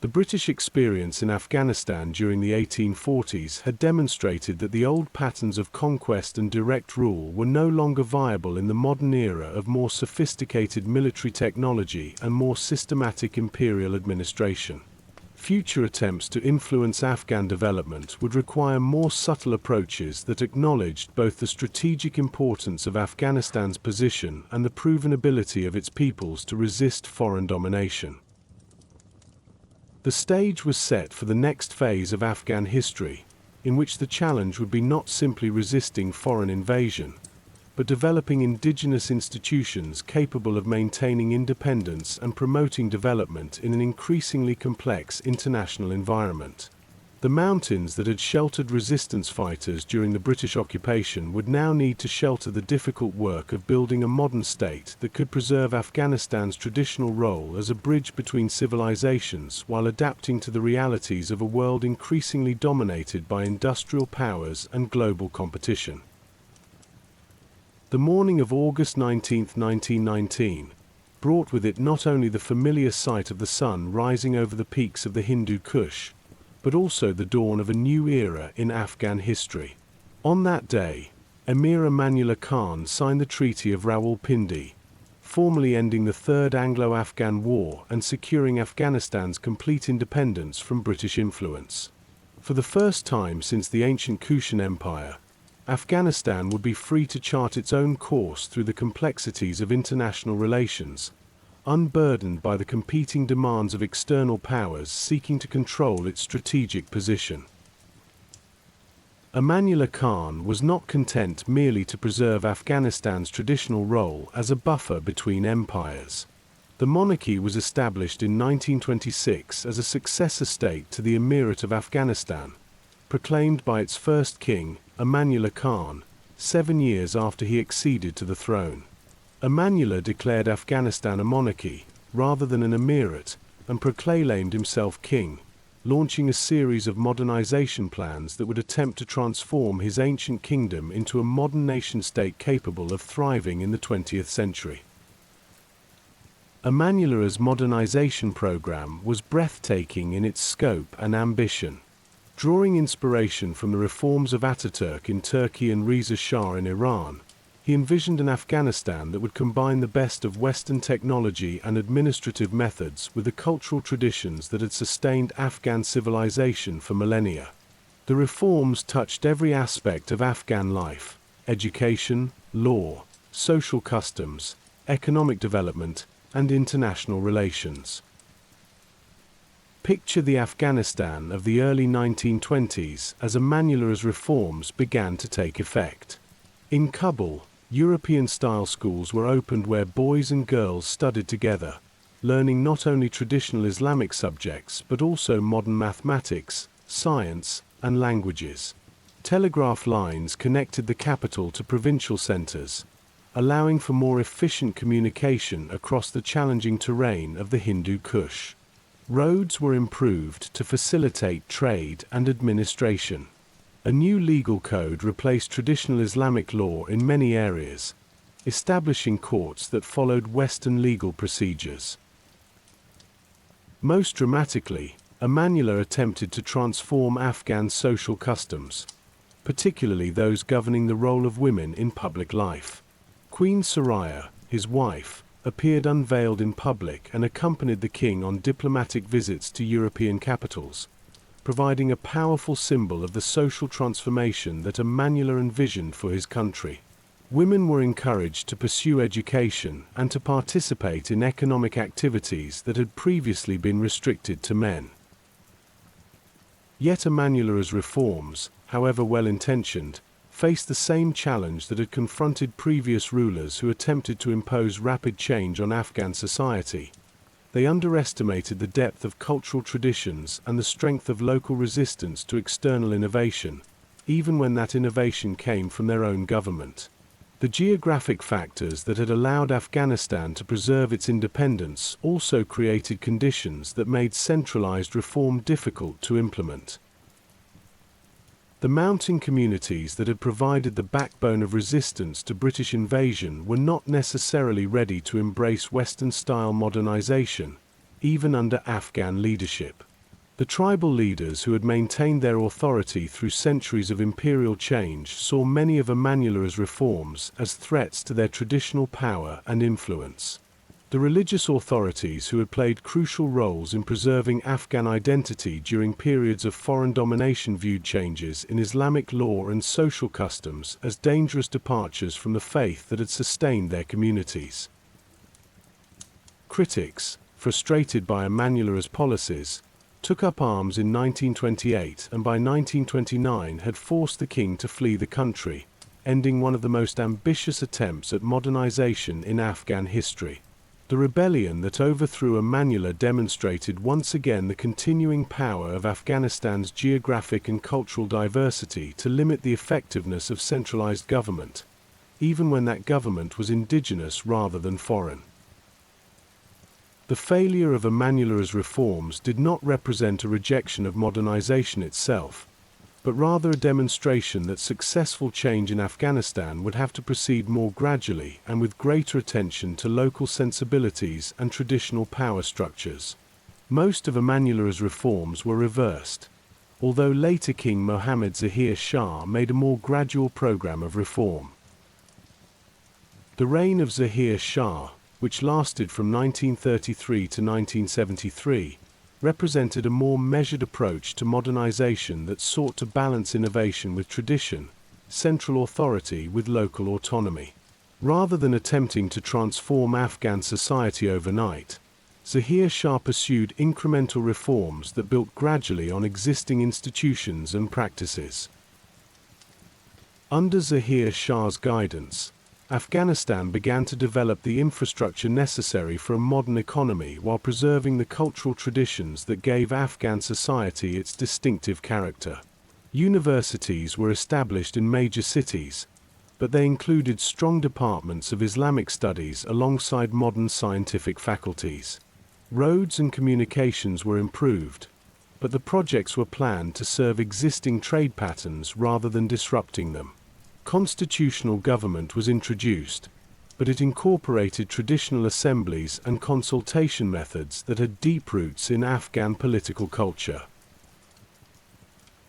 The British experience in Afghanistan during the 1840s had demonstrated that the old patterns of conquest and direct rule were no longer viable in the modern era of more sophisticated military technology and more systematic imperial administration. Future attempts to influence Afghan development would require more subtle approaches that acknowledged both the strategic importance of Afghanistan's position and the proven ability of its peoples to resist foreign domination. The stage was set for the next phase of Afghan history, in which the challenge would be not simply resisting foreign invasion, but developing indigenous institutions capable of maintaining independence and promoting development in an increasingly complex international environment. The mountains that had sheltered resistance fighters during the British occupation would now need to shelter the difficult work of building a modern state that could preserve Afghanistan's traditional role as a bridge between civilizations while adapting to the realities of a world increasingly dominated by industrial powers and global competition. The morning of August 19, 1919, brought with it not only the familiar sight of the sun rising over the peaks of the Hindu Kush, but also the dawn of a new era in Afghan history. On that day, Emir Amanullah Khan signed the Treaty of Rawalpindi, formally ending the Third Anglo-Afghan War and securing Afghanistan's complete independence from British influence. For the first time since the ancient Kushan Empire, Afghanistan would be free to chart its own course through the complexities of international relations, unburdened by the competing demands of external powers seeking to control its strategic position. Amanullah Khan was not content merely to preserve Afghanistan's traditional role as a buffer between empires. The monarchy was established in 1926 as a successor state to the Emirate of Afghanistan, proclaimed by its first king, Amanullah Khan, 7 years after he acceded to the throne. Amanullah declared Afghanistan a monarchy, rather than an emirate, and proclaimed himself king, launching a series of modernization plans that would attempt to transform his ancient kingdom into a modern nation-state capable of thriving in the 20th century. Amanullah's modernization program was breathtaking in its scope and ambition. Drawing inspiration from the reforms of Ataturk in Turkey and Reza Shah in Iran, he envisioned an Afghanistan that would combine the best of Western technology and administrative methods with the cultural traditions that had sustained Afghan civilization for millennia. The reforms touched every aspect of Afghan life: education, law, social customs, economic development, and international relations. Picture the Afghanistan of the early 1920s as Amanullah's reforms began to take effect. In Kabul, European-style schools were opened where boys and girls studied together, learning not only traditional Islamic subjects but also modern mathematics, science, and languages. Telegraph lines connected the capital to provincial centers, allowing for more efficient communication across the challenging terrain of the Hindu Kush. Roads were improved to facilitate trade and administration. A new legal code replaced traditional Islamic law in many areas, establishing courts that followed Western legal procedures. Most dramatically, Amanullah attempted to transform Afghan social customs, particularly those governing the role of women in public life. Queen Soraya, his wife, appeared unveiled in public and accompanied the king on diplomatic visits to European capitals, providing a powerful symbol of the social transformation that Amanullah envisioned for his country. Women were encouraged to pursue education and to participate in economic activities that had previously been restricted to men. Yet Amanullah's reforms, however well-intentioned, faced the same challenge that had confronted previous rulers who attempted to impose rapid change on Afghan society. They underestimated the depth of cultural traditions and the strength of local resistance to external innovation, even when that innovation came from their own government. The geographic factors that had allowed Afghanistan to preserve its independence also created conditions that made centralized reform difficult to implement. The mountain communities that had provided the backbone of resistance to British invasion were not necessarily ready to embrace Western-style modernization, even under Afghan leadership. The tribal leaders who had maintained their authority through centuries of imperial change saw many of Emanuelah's reforms as threats to their traditional power and influence. The religious authorities who had played crucial roles in preserving Afghan identity during periods of foreign domination viewed changes in Islamic law and social customs as dangerous departures from the faith that had sustained their communities. Critics, frustrated by Emanuelah's policies, took up arms in 1928 and by 1929 had forced the king to flee the country, ending one of the most ambitious attempts at modernization in Afghan history. The rebellion that overthrew Emanuelah demonstrated once again the continuing power of Afghanistan's geographic and cultural diversity to limit the effectiveness of centralized government, even when that government was indigenous rather than foreign. The failure of Emanuelah's reforms did not represent a rejection of modernization itself, but rather a demonstration that successful change in Afghanistan would have to proceed more gradually and with greater attention to local sensibilities and traditional power structures. Most of Emanuelah's reforms were reversed, although later King Mohammad Zahir Shah made a more gradual program of reform. The reign of Zahir Shah, which lasted from 1933 to 1973, represented a more measured approach to modernization that sought to balance innovation with tradition, central authority with local autonomy. Rather than attempting to transform Afghan society overnight, Zahir Shah pursued incremental reforms that built gradually on existing institutions and practices. Under Zahir Shah's guidance, Afghanistan began to develop the infrastructure necessary for a modern economy while preserving the cultural traditions that gave Afghan society its distinctive character. Universities were established in major cities, but they included strong departments of Islamic studies alongside modern scientific faculties. Roads and communications were improved, but the projects were planned to serve existing trade patterns rather than disrupting them. Constitutional government was introduced, but it incorporated traditional assemblies and consultation methods that had deep roots in Afghan political culture.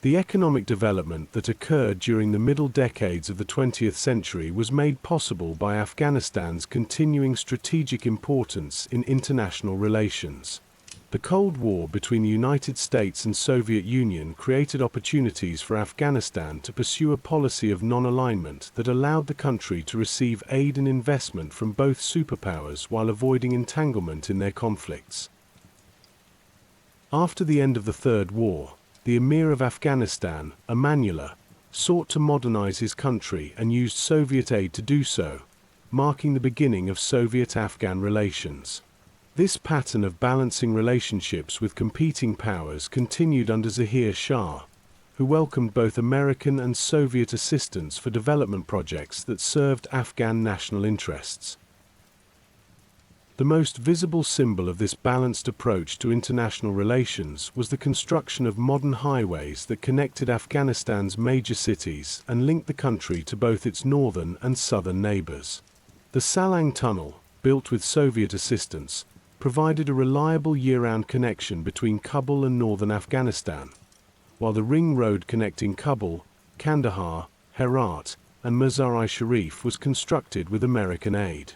The economic development that occurred during the middle decades of the 20th century was made possible by Afghanistan's continuing strategic importance in international relations. The Cold War between the United States and Soviet Union created opportunities for Afghanistan to pursue a policy of non-alignment that allowed the country to receive aid and investment from both superpowers while avoiding entanglement in their conflicts. After the end of the Third War, the Emir of Afghanistan, Emanuelah, sought to modernize his country and used Soviet aid to do so, marking the beginning of Soviet-Afghan relations. This pattern of balancing relationships with competing powers continued under Zahir Shah, who welcomed both American and Soviet assistance for development projects that served Afghan national interests. The most visible symbol of this balanced approach to international relations was the construction of modern highways that connected Afghanistan's major cities and linked the country to both its northern and southern neighbors. The Salang Tunnel, built with Soviet assistance, provided a reliable year-round connection between Kabul and northern Afghanistan, while the ring road connecting Kabul, Kandahar, Herat, and Mazar-i-Sharif was constructed with American aid.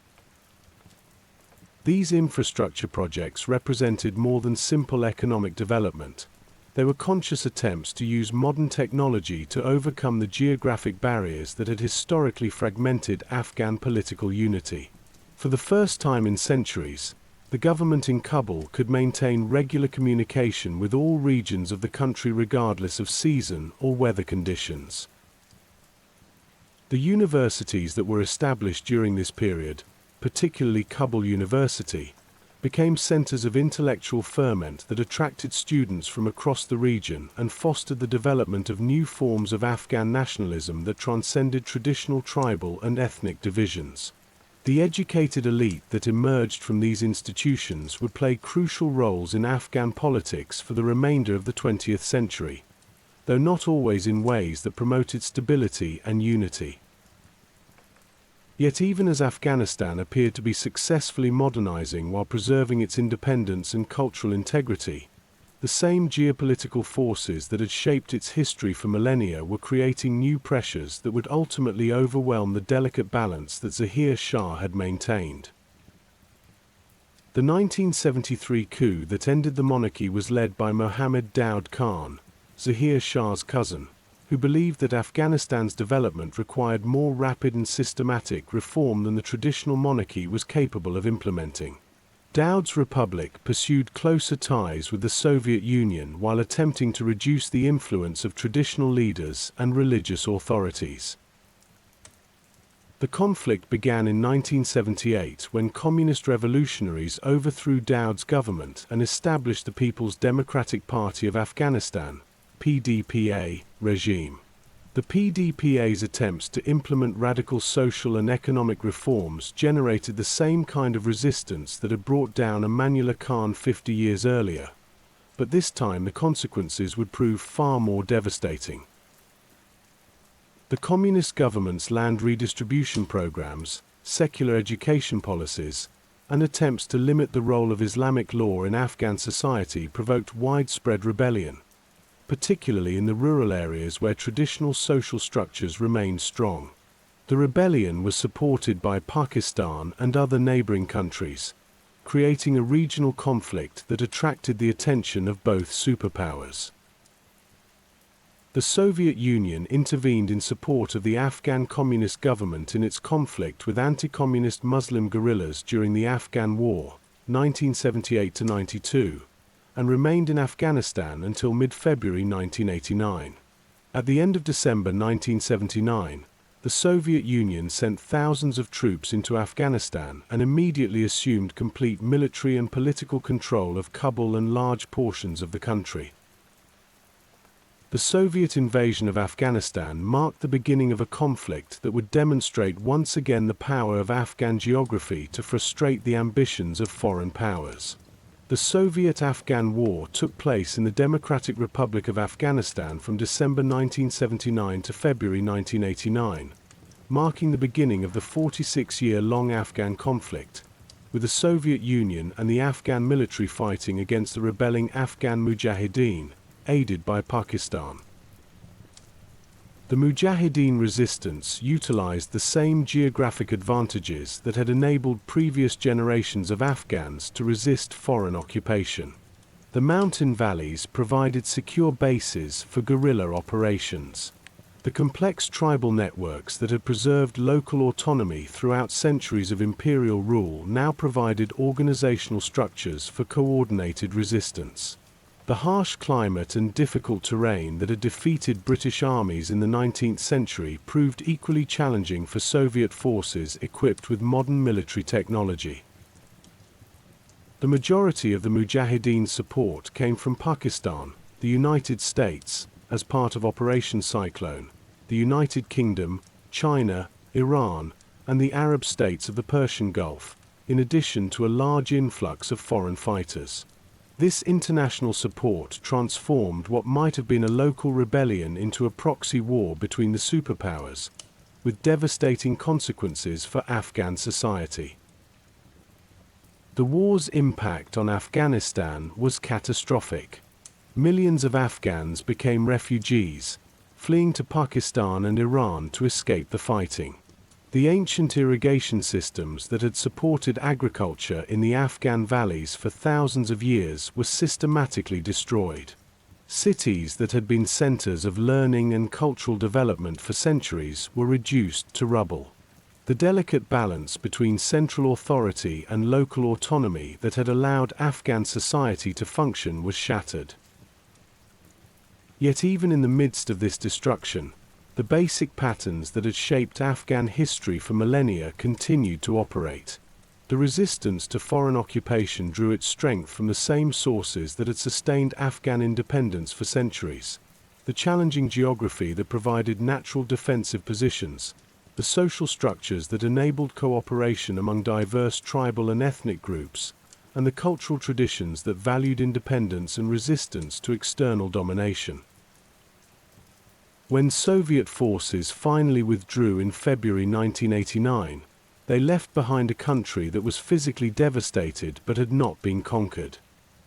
These infrastructure projects represented more than simple economic development. They were conscious attempts to use modern technology to overcome the geographic barriers that had historically fragmented Afghan political unity. For the first time in centuries, the government in Kabul could maintain regular communication with all regions of the country regardless of season or weather conditions. The universities that were established during this period, particularly Kabul University, became centers of intellectual ferment that attracted students from across the region and fostered the development of new forms of Afghan nationalism that transcended traditional tribal and ethnic divisions. The educated elite that emerged from these institutions would play crucial roles in Afghan politics for the remainder of the 20th century, though not always in ways that promoted stability and unity. Yet even as Afghanistan appeared to be successfully modernizing while preserving its independence and cultural integrity, The same geopolitical forces that had shaped its history for millennia were creating new pressures that would ultimately overwhelm the delicate balance that Zahir Shah had maintained. The 1973 coup that ended the monarchy was led by Mohammed Daoud Khan, Zahir Shah's cousin, who believed that Afghanistan's development required more rapid and systematic reform than the traditional monarchy was capable of implementing. Daoud's republic pursued closer ties with the Soviet Union while attempting to reduce the influence of traditional leaders and religious authorities. The conflict began in 1978 when communist revolutionaries overthrew Daoud's government and established the People's Democratic Party of Afghanistan (PDPA) regime. The PDPA's attempts to implement radical social and economic reforms generated the same kind of resistance that had brought down Amanullah Khan 50 years earlier, but this time the consequences would prove far more devastating. The communist government's land redistribution programs, secular education policies, and attempts to limit the role of Islamic law in Afghan society provoked widespread rebellion, particularly in the rural areas where traditional social structures remained strong. The rebellion was supported by Pakistan and other neighboring countries, creating a regional conflict that attracted the attention of both superpowers. The Soviet Union intervened in support of the Afghan Communist government in its conflict with anti-communist Muslim guerrillas during the Afghan War, 1978–92, and remained in Afghanistan until mid-February 1989. At the end of December 1979, the Soviet Union sent thousands of troops into Afghanistan and immediately assumed complete military and political control of Kabul and large portions of the country. The Soviet invasion of Afghanistan marked the beginning of a conflict that would demonstrate once again the power of Afghan geography to frustrate the ambitions of foreign powers. The Soviet-Afghan War took place in the Democratic Republic of Afghanistan from December 1979 to February 1989, marking the beginning of the 46-year-long Afghan conflict, with the Soviet Union and the Afghan military fighting against the rebelling Afghan Mujahideen, aided by Pakistan. The Mujahideen resistance utilized the same geographic advantages that had enabled previous generations of Afghans to resist foreign occupation. The mountain valleys provided secure bases for guerrilla operations. The complex tribal networks that had preserved local autonomy throughout centuries of imperial rule now provided organizational structures for coordinated resistance. The harsh climate and difficult terrain that had defeated British armies in the 19th century proved equally challenging for Soviet forces equipped with modern military technology. The majority of the Mujahideen's support came from Pakistan, the United States, as part of Operation Cyclone, the United Kingdom, China, Iran, and the Arab states of the Persian Gulf, in addition to a large influx of foreign fighters. This international support transformed what might have been a local rebellion into a proxy war between the superpowers, with devastating consequences for Afghan society. The war's impact on Afghanistan was catastrophic. Millions of Afghans became refugees, fleeing to Pakistan and Iran to escape the fighting. The ancient irrigation systems that had supported agriculture in the Afghan valleys for thousands of years were systematically destroyed. Cities that had been centers of learning and cultural development for centuries were reduced to rubble. The delicate balance between central authority and local autonomy that had allowed Afghan society to function was shattered. Yet even in the midst of this destruction, the basic patterns that had shaped Afghan history for millennia continued to operate. The resistance to foreign occupation drew its strength from the same sources that had sustained Afghan independence for centuries. The challenging geography that provided natural defensive positions, the social structures that enabled cooperation among diverse tribal and ethnic groups, and the cultural traditions that valued independence and resistance to external domination. When Soviet forces finally withdrew in February 1989, they left behind a country that was physically devastated but had not been conquered.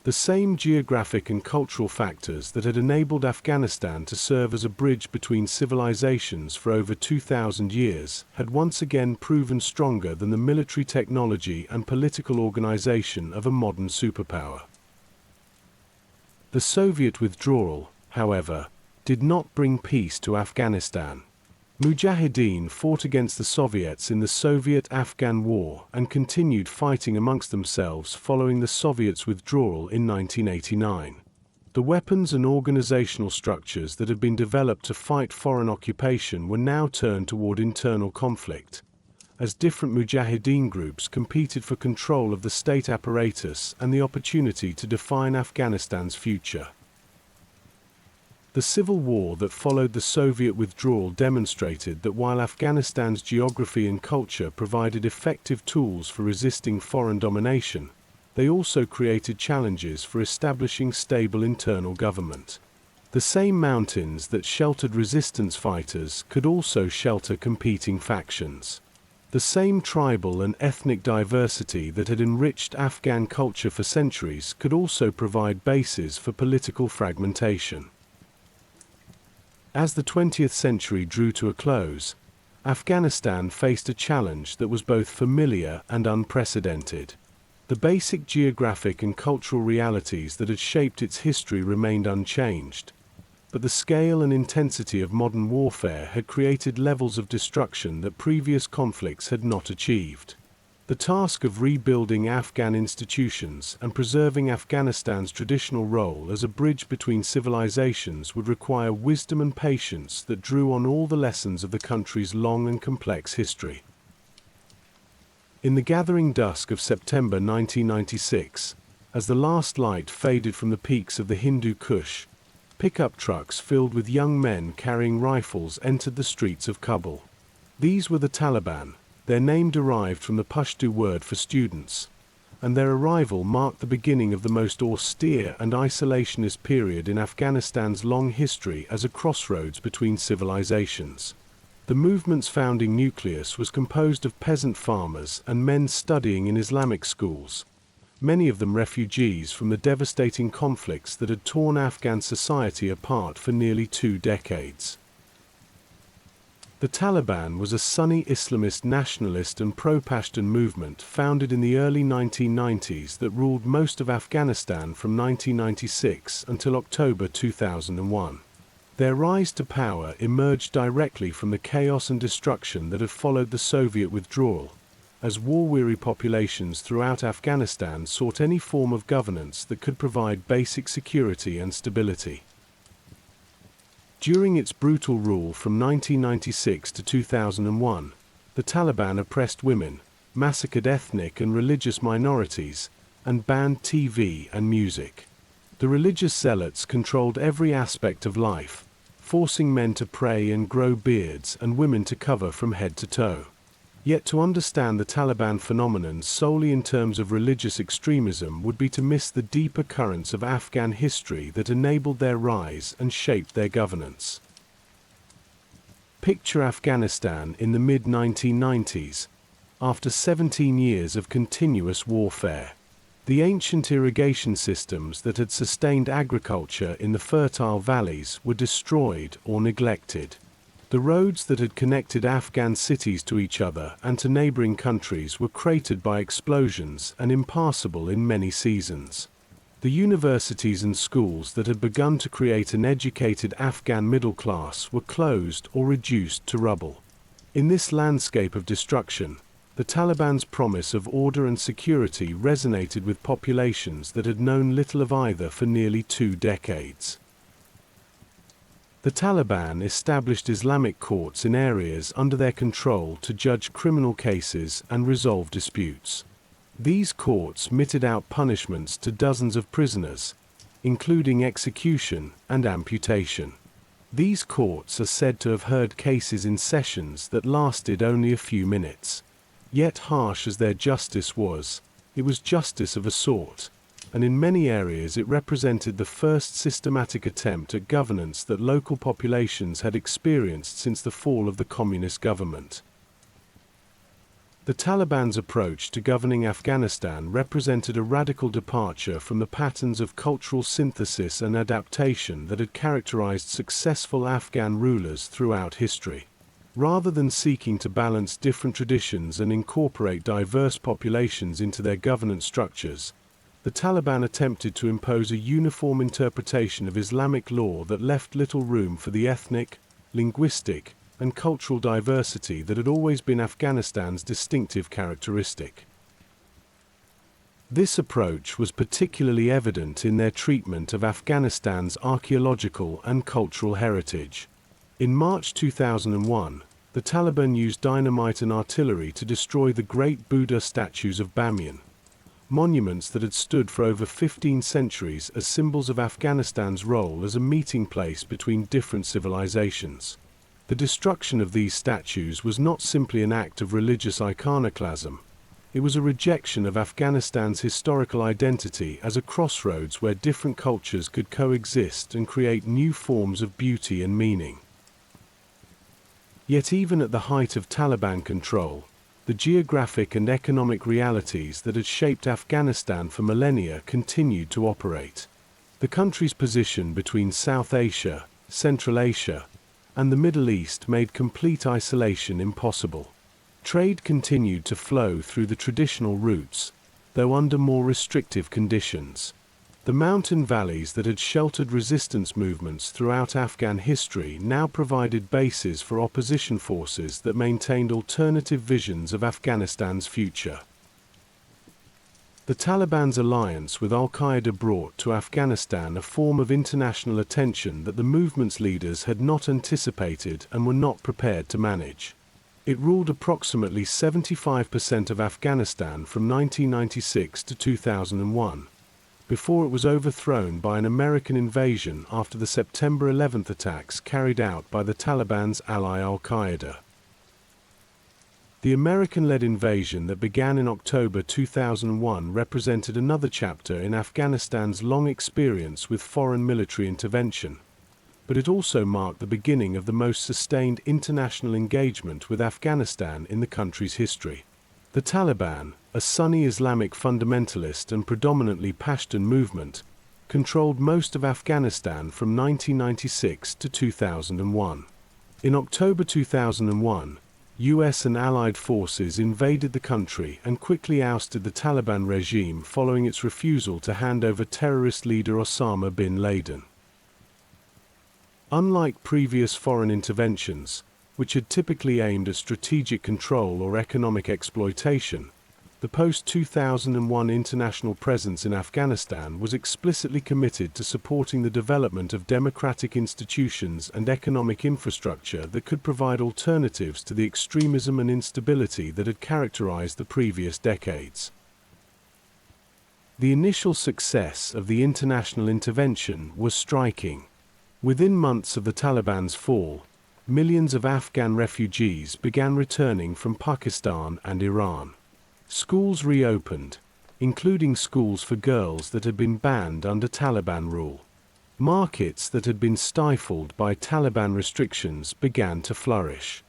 The same geographic and cultural factors that had enabled Afghanistan to serve as a bridge between civilizations for over 2,000 years had once again proven stronger than the military technology and political organization of a modern superpower. The Soviet withdrawal, however, did not bring peace to Afghanistan. Mujahideen fought against the Soviets in the Soviet-Afghan War and continued fighting amongst themselves following the Soviets' withdrawal in 1989. The weapons and organizational structures that had been developed to fight foreign occupation were now turned toward internal conflict, as different Mujahideen groups competed for control of the state apparatus and the opportunity to define Afghanistan's future. The civil war that followed the Soviet withdrawal demonstrated that while Afghanistan's geography and culture provided effective tools for resisting foreign domination, they also created challenges for establishing stable internal government. The same mountains that sheltered resistance fighters could also shelter competing factions. The same tribal and ethnic diversity that had enriched Afghan culture for centuries could also provide bases for political fragmentation. As the 20th century drew to a close, Afghanistan faced a challenge that was both familiar and unprecedented. The basic geographic and cultural realities that had shaped its history remained unchanged, but the scale and intensity of modern warfare had created levels of destruction that previous conflicts had not achieved. The task of rebuilding Afghan institutions and preserving Afghanistan's traditional role as a bridge between civilizations would require wisdom and patience that drew on all the lessons of the country's long and complex history. In the gathering dusk of September 1996, as the last light faded from the peaks of the Hindu Kush, pickup trucks filled with young men carrying rifles entered the streets of Kabul. These were the Taliban. Their name derived from the Pashto word for students, and their arrival marked the beginning of the most austere and isolationist period in Afghanistan's long history as a crossroads between civilizations. The movement's founding nucleus was composed of peasant farmers and men studying in Islamic schools, many of them refugees from the devastating conflicts that had torn Afghan society apart for nearly 2 decades. The Taliban was a Sunni Islamist nationalist and pro-Pashtun movement founded in the early 1990s that ruled most of Afghanistan from 1996 until October 2001. Their rise to power emerged directly from the chaos and destruction that had followed the Soviet withdrawal, as war-weary populations throughout Afghanistan sought any form of governance that could provide basic security and stability. During its brutal rule from 1996 to 2001, the Taliban oppressed women, massacred ethnic and religious minorities, and banned TV and music. The religious zealots controlled every aspect of life, forcing men to pray and grow beards and women to cover from head to toe. Yet to understand the Taliban phenomenon solely in terms of religious extremism would be to miss the deeper currents of Afghan history that enabled their rise and shaped their governance. Picture Afghanistan in the mid-1990s, after 17 years of continuous warfare. The ancient irrigation systems that had sustained agriculture in the fertile valleys were destroyed or neglected. The roads that had connected Afghan cities to each other and to neighboring countries were cratered by explosions and impassable in many seasons. The universities and schools that had begun to create an educated Afghan middle class were closed or reduced to rubble. In this landscape of destruction, the Taliban's promise of order and security resonated with populations that had known little of either for nearly 2 decades. The Taliban established Islamic courts in areas under their control to judge criminal cases and resolve disputes. These courts meted out punishments to dozens of prisoners, including execution and amputation. These courts are said to have heard cases in sessions that lasted only a few minutes. Yet harsh as their justice was, it was justice of a sort, and in many areas it represented the first systematic attempt at governance that local populations had experienced since the fall of the communist government. The Taliban's approach to governing Afghanistan represented a radical departure from the patterns of cultural synthesis and adaptation that had characterized successful Afghan rulers throughout history. Rather than seeking to balance different traditions and incorporate diverse populations into their governance structures, the Taliban attempted to impose a uniform interpretation of Islamic law that left little room for the ethnic, linguistic, and cultural diversity that had always been Afghanistan's distinctive characteristic. This approach was particularly evident in their treatment of Afghanistan's archaeological and cultural heritage. In March 2001, the Taliban used dynamite and artillery to destroy the great Buddha statues of Bamyan, monuments that had stood for over 15 centuries as symbols of Afghanistan's role as a meeting place between different civilizations. The destruction of these statues was not simply an act of religious iconoclasm. It was a rejection of Afghanistan's historical identity as a crossroads where different cultures could coexist and create new forms of beauty and meaning. Yet even at the height of Taliban control, the geographic and economic realities that had shaped Afghanistan for millennia continued to operate. The country's position between South Asia, Central Asia, and the Middle East made complete isolation impossible. Trade continued to flow through the traditional routes, though under more restrictive conditions. The mountain valleys that had sheltered resistance movements throughout Afghan history now provided bases for opposition forces that maintained alternative visions of Afghanistan's future. The Taliban's alliance with al-Qaeda brought to Afghanistan a form of international attention that the movement's leaders had not anticipated and were not prepared to manage. It ruled approximately 75% of Afghanistan from 1996 to 2001. Before it was overthrown by an American invasion after the September 11 attacks carried out by the Taliban's ally al-Qaeda. The American-led invasion that began in October 2001 represented another chapter in Afghanistan's long experience with foreign military intervention, but it also marked the beginning of the most sustained international engagement with Afghanistan in the country's history. The Taliban, a Sunni Islamic fundamentalist and predominantly Pashtun movement, controlled most of Afghanistan from 1996 to 2001. In October 2001, US and allied forces invaded the country and quickly ousted the Taliban regime following its refusal to hand over terrorist leader Osama bin Laden. Unlike previous foreign interventions, which had typically aimed at strategic control or economic exploitation, the post-2001 international presence in Afghanistan was explicitly committed to supporting the development of democratic institutions and economic infrastructure that could provide alternatives to the extremism and instability that had characterized the previous decades. The initial success of the international intervention was striking. Within months of the Taliban's fall, millions of Afghan refugees began returning from Pakistan and Iran. Schools reopened, including schools for girls that had been banned under Taliban rule. Markets that had been stifled by Taliban restrictions began to flourish.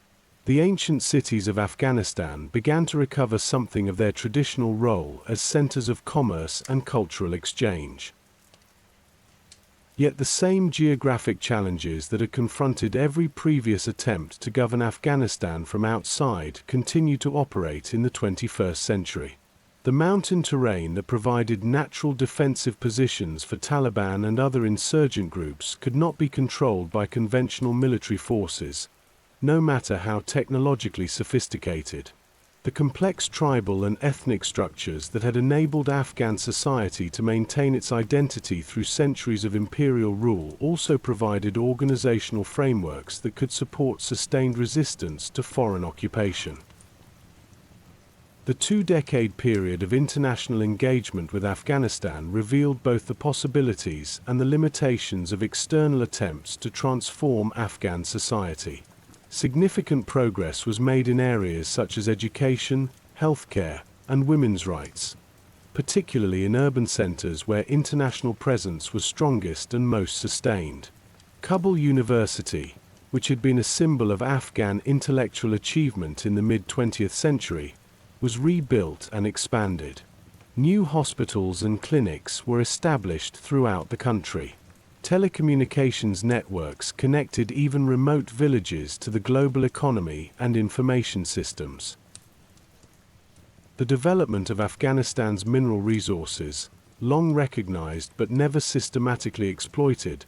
The ancient cities of Afghanistan began to recover something of their traditional role as centers of commerce and cultural exchange. Yet the same geographic challenges that had confronted every previous attempt to govern Afghanistan from outside continue to operate in the 21st century. The mountain terrain that provided natural defensive positions for Taliban and other insurgent groups could not be controlled by conventional military forces, no matter how technologically sophisticated. The complex tribal and ethnic structures that had enabled Afghan society to maintain its identity through centuries of imperial rule also provided organizational frameworks that could support sustained resistance to foreign occupation. The two-decade period of international engagement with Afghanistan revealed both the possibilities and the limitations of external attempts to transform Afghan society. Significant progress was made in areas such as education, healthcare, and women's rights, particularly in urban centers where international presence was strongest and most sustained. Kabul University, which had been a symbol of Afghan intellectual achievement in the mid-20th century, was rebuilt and expanded. New hospitals and clinics were established throughout the country. Telecommunications networks connected even remote villages to the global economy and information systems. The development of Afghanistan's mineral resources, long recognized but never systematically exploited,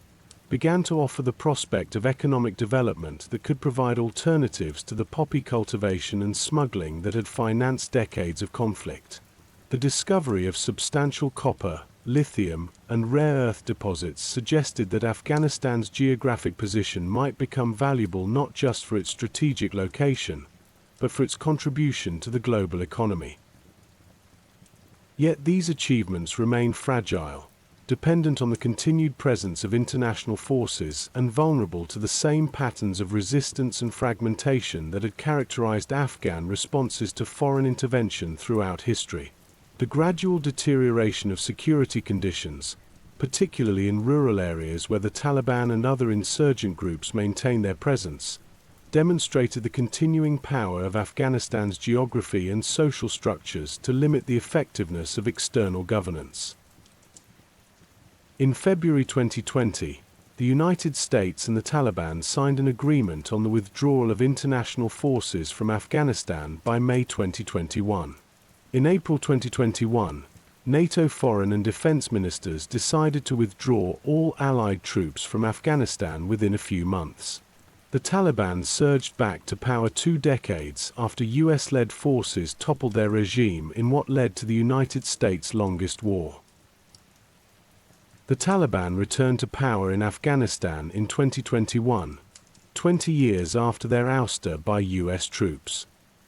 began to offer the prospect of economic development that could provide alternatives to the poppy cultivation and smuggling that had financed decades of conflict. The discovery of substantial copper, lithium, and rare earth deposits suggested that Afghanistan's geographic position might become valuable not just for its strategic location, but for its contribution to the global economy. Yet these achievements remain fragile, dependent on the continued presence of international forces and vulnerable to the same patterns of resistance and fragmentation that had characterized Afghan responses to foreign intervention throughout history. The gradual deterioration of security conditions, particularly in rural areas where the Taliban and other insurgent groups maintain their presence, demonstrated the continuing power of Afghanistan's geography and social structures to limit the effectiveness of external governance. In February 2020, the United States and the Taliban signed an agreement on the withdrawal of international forces from Afghanistan by May 2021. In April 2021, NATO foreign and defense ministers decided to withdraw all Allied troops from Afghanistan within a few months. The Taliban surged back to power 2 decades after US-led forces toppled their regime in what led to the United States' longest war. The Taliban returned to power in Afghanistan in 2021, 20 years after their ouster by US troops.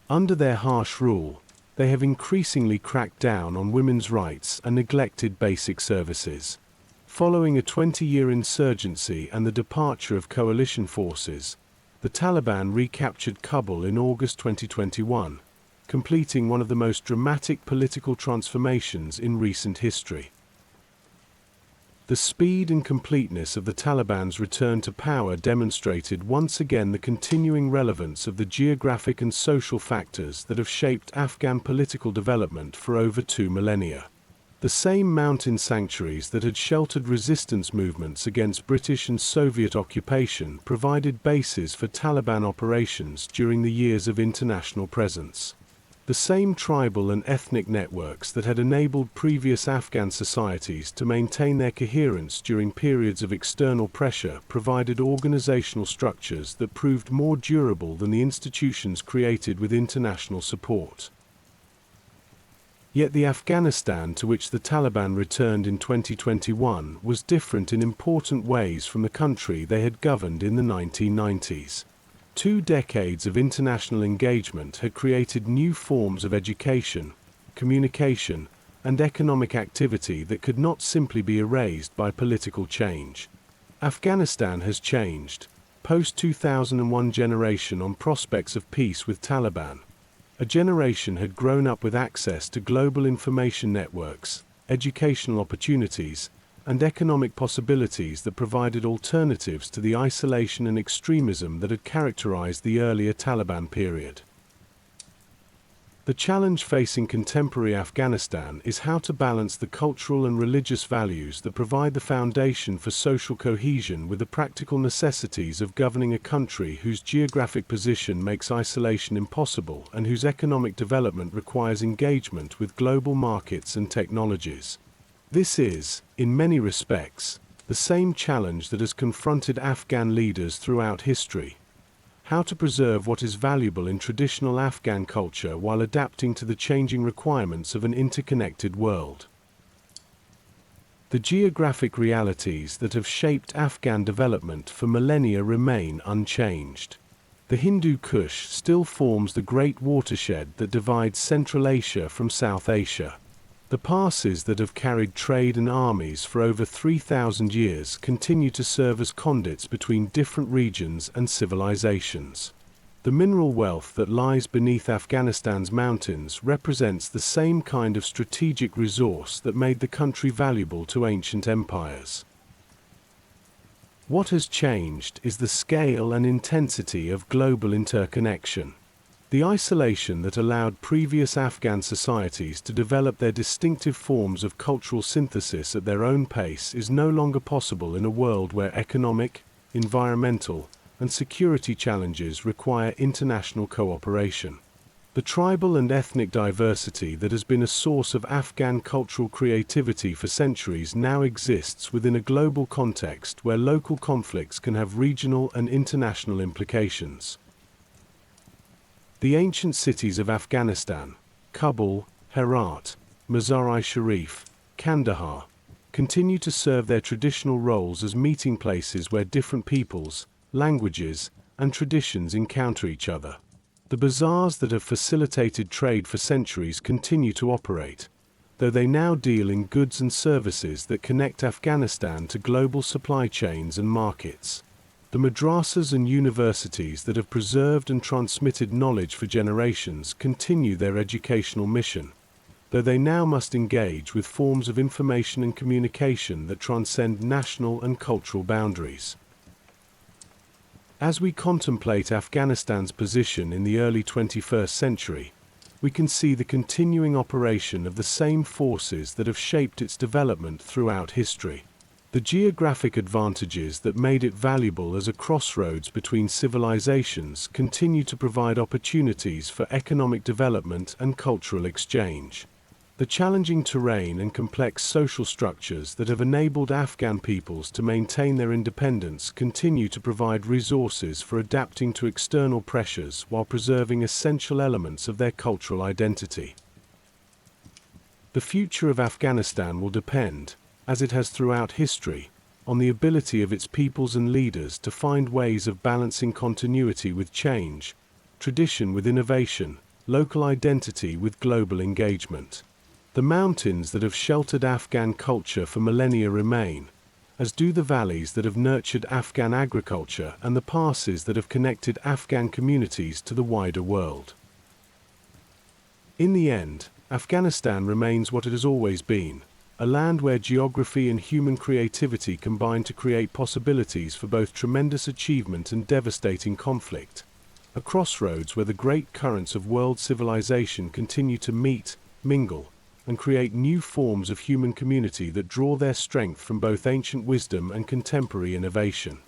Under their harsh rule, they have increasingly cracked down on women's rights and neglected basic services. Following a 20-year insurgency and the departure of coalition forces, the Taliban recaptured Kabul in August 2021, completing one of the most dramatic political transformations in recent history. The speed and completeness of the Taliban's return to power demonstrated once again the continuing relevance of the geographic and social factors that have shaped Afghan political development for over 2 millennia. The same mountain sanctuaries that had sheltered resistance movements against British and Soviet occupation provided bases for Taliban operations during the years of international presence. The same tribal and ethnic networks that had enabled previous Afghan societies to maintain their coherence during periods of external pressure provided organizational structures that proved more durable than the institutions created with international support. Yet the Afghanistan to which the Taliban returned in 2021 was different in important ways from the country they had governed in the 1990s. 2 decades of international engagement had created new forms of education, communication, and economic activity that could not simply be erased by political change. Afghanistan has changed, post-2001 generation on prospects of peace with Taliban. A generation had grown up with access to global information networks, educational opportunities, and economic possibilities that provided alternatives to the isolation and extremism that had characterized the earlier Taliban period. The challenge facing contemporary Afghanistan is how to balance the cultural and religious values that provide the foundation for social cohesion with the practical necessities of governing a country whose geographic position makes isolation impossible and whose economic development requires engagement with global markets and technologies. This is, in many respects, the same challenge that has confronted Afghan leaders throughout history: how to preserve what is valuable in traditional Afghan culture while adapting to the changing requirements of an interconnected world. The geographic realities that have shaped Afghan development for millennia remain unchanged. The Hindu Kush still forms the great watershed that divides Central Asia from South Asia. The passes that have carried trade and armies for over 3,000 years continue to serve as conduits between different regions and civilizations. The mineral wealth that lies beneath Afghanistan's mountains represents the same kind of strategic resource that made the country valuable to ancient empires. What has changed is the scale and intensity of global interconnection. The isolation that allowed previous Afghan societies to develop their distinctive forms of cultural synthesis at their own pace is no longer possible in a world where economic, environmental, and security challenges require international cooperation. The tribal and ethnic diversity that has been a source of Afghan cultural creativity for centuries now exists within a global context where local conflicts can have regional and international implications. The ancient cities of Afghanistan, Kabul, Herat, Mazar-i-Sharif, Kandahar, continue to serve their traditional roles as meeting places where different peoples, languages, and traditions encounter each other. The bazaars that have facilitated trade for centuries continue to operate, though they now deal in goods and services that connect Afghanistan to global supply chains and markets. The madrasas and universities that have preserved and transmitted knowledge for generations continue their educational mission, though they now must engage with forms of information and communication that transcend national and cultural boundaries. As we contemplate Afghanistan's position in the early 21st century, we can see the continuing operation of the same forces that have shaped its development throughout history. The geographic advantages that made it valuable as a crossroads between civilizations continue to provide opportunities for economic development and cultural exchange. The challenging terrain and complex social structures that have enabled Afghan peoples to maintain their independence continue to provide resources for adapting to external pressures while preserving essential elements of their cultural identity. The future of Afghanistan will depend, as it has throughout history, on the ability of its peoples and leaders to find ways of balancing continuity with change, tradition with innovation, local identity with global engagement. The mountains that have sheltered Afghan culture for millennia remain, as do the valleys that have nurtured Afghan agriculture and the passes that have connected Afghan communities to the wider world. In the end, Afghanistan remains what it has always been, a land where geography and human creativity combine to create possibilities for both tremendous achievement and devastating conflict. A crossroads where the great currents of world civilization continue to meet, mingle, and create new forms of human community that draw their strength from both ancient wisdom and contemporary innovation.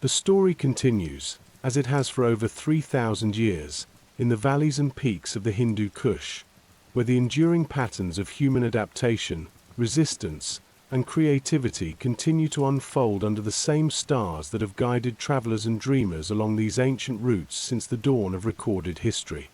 The story continues, as it has for over 3,000 years, in the valleys and peaks of the Hindu Kush, where the enduring patterns of human adaptation, resistance, and creativity continue to unfold under the same stars that have guided travelers and dreamers along these ancient routes since the dawn of recorded history.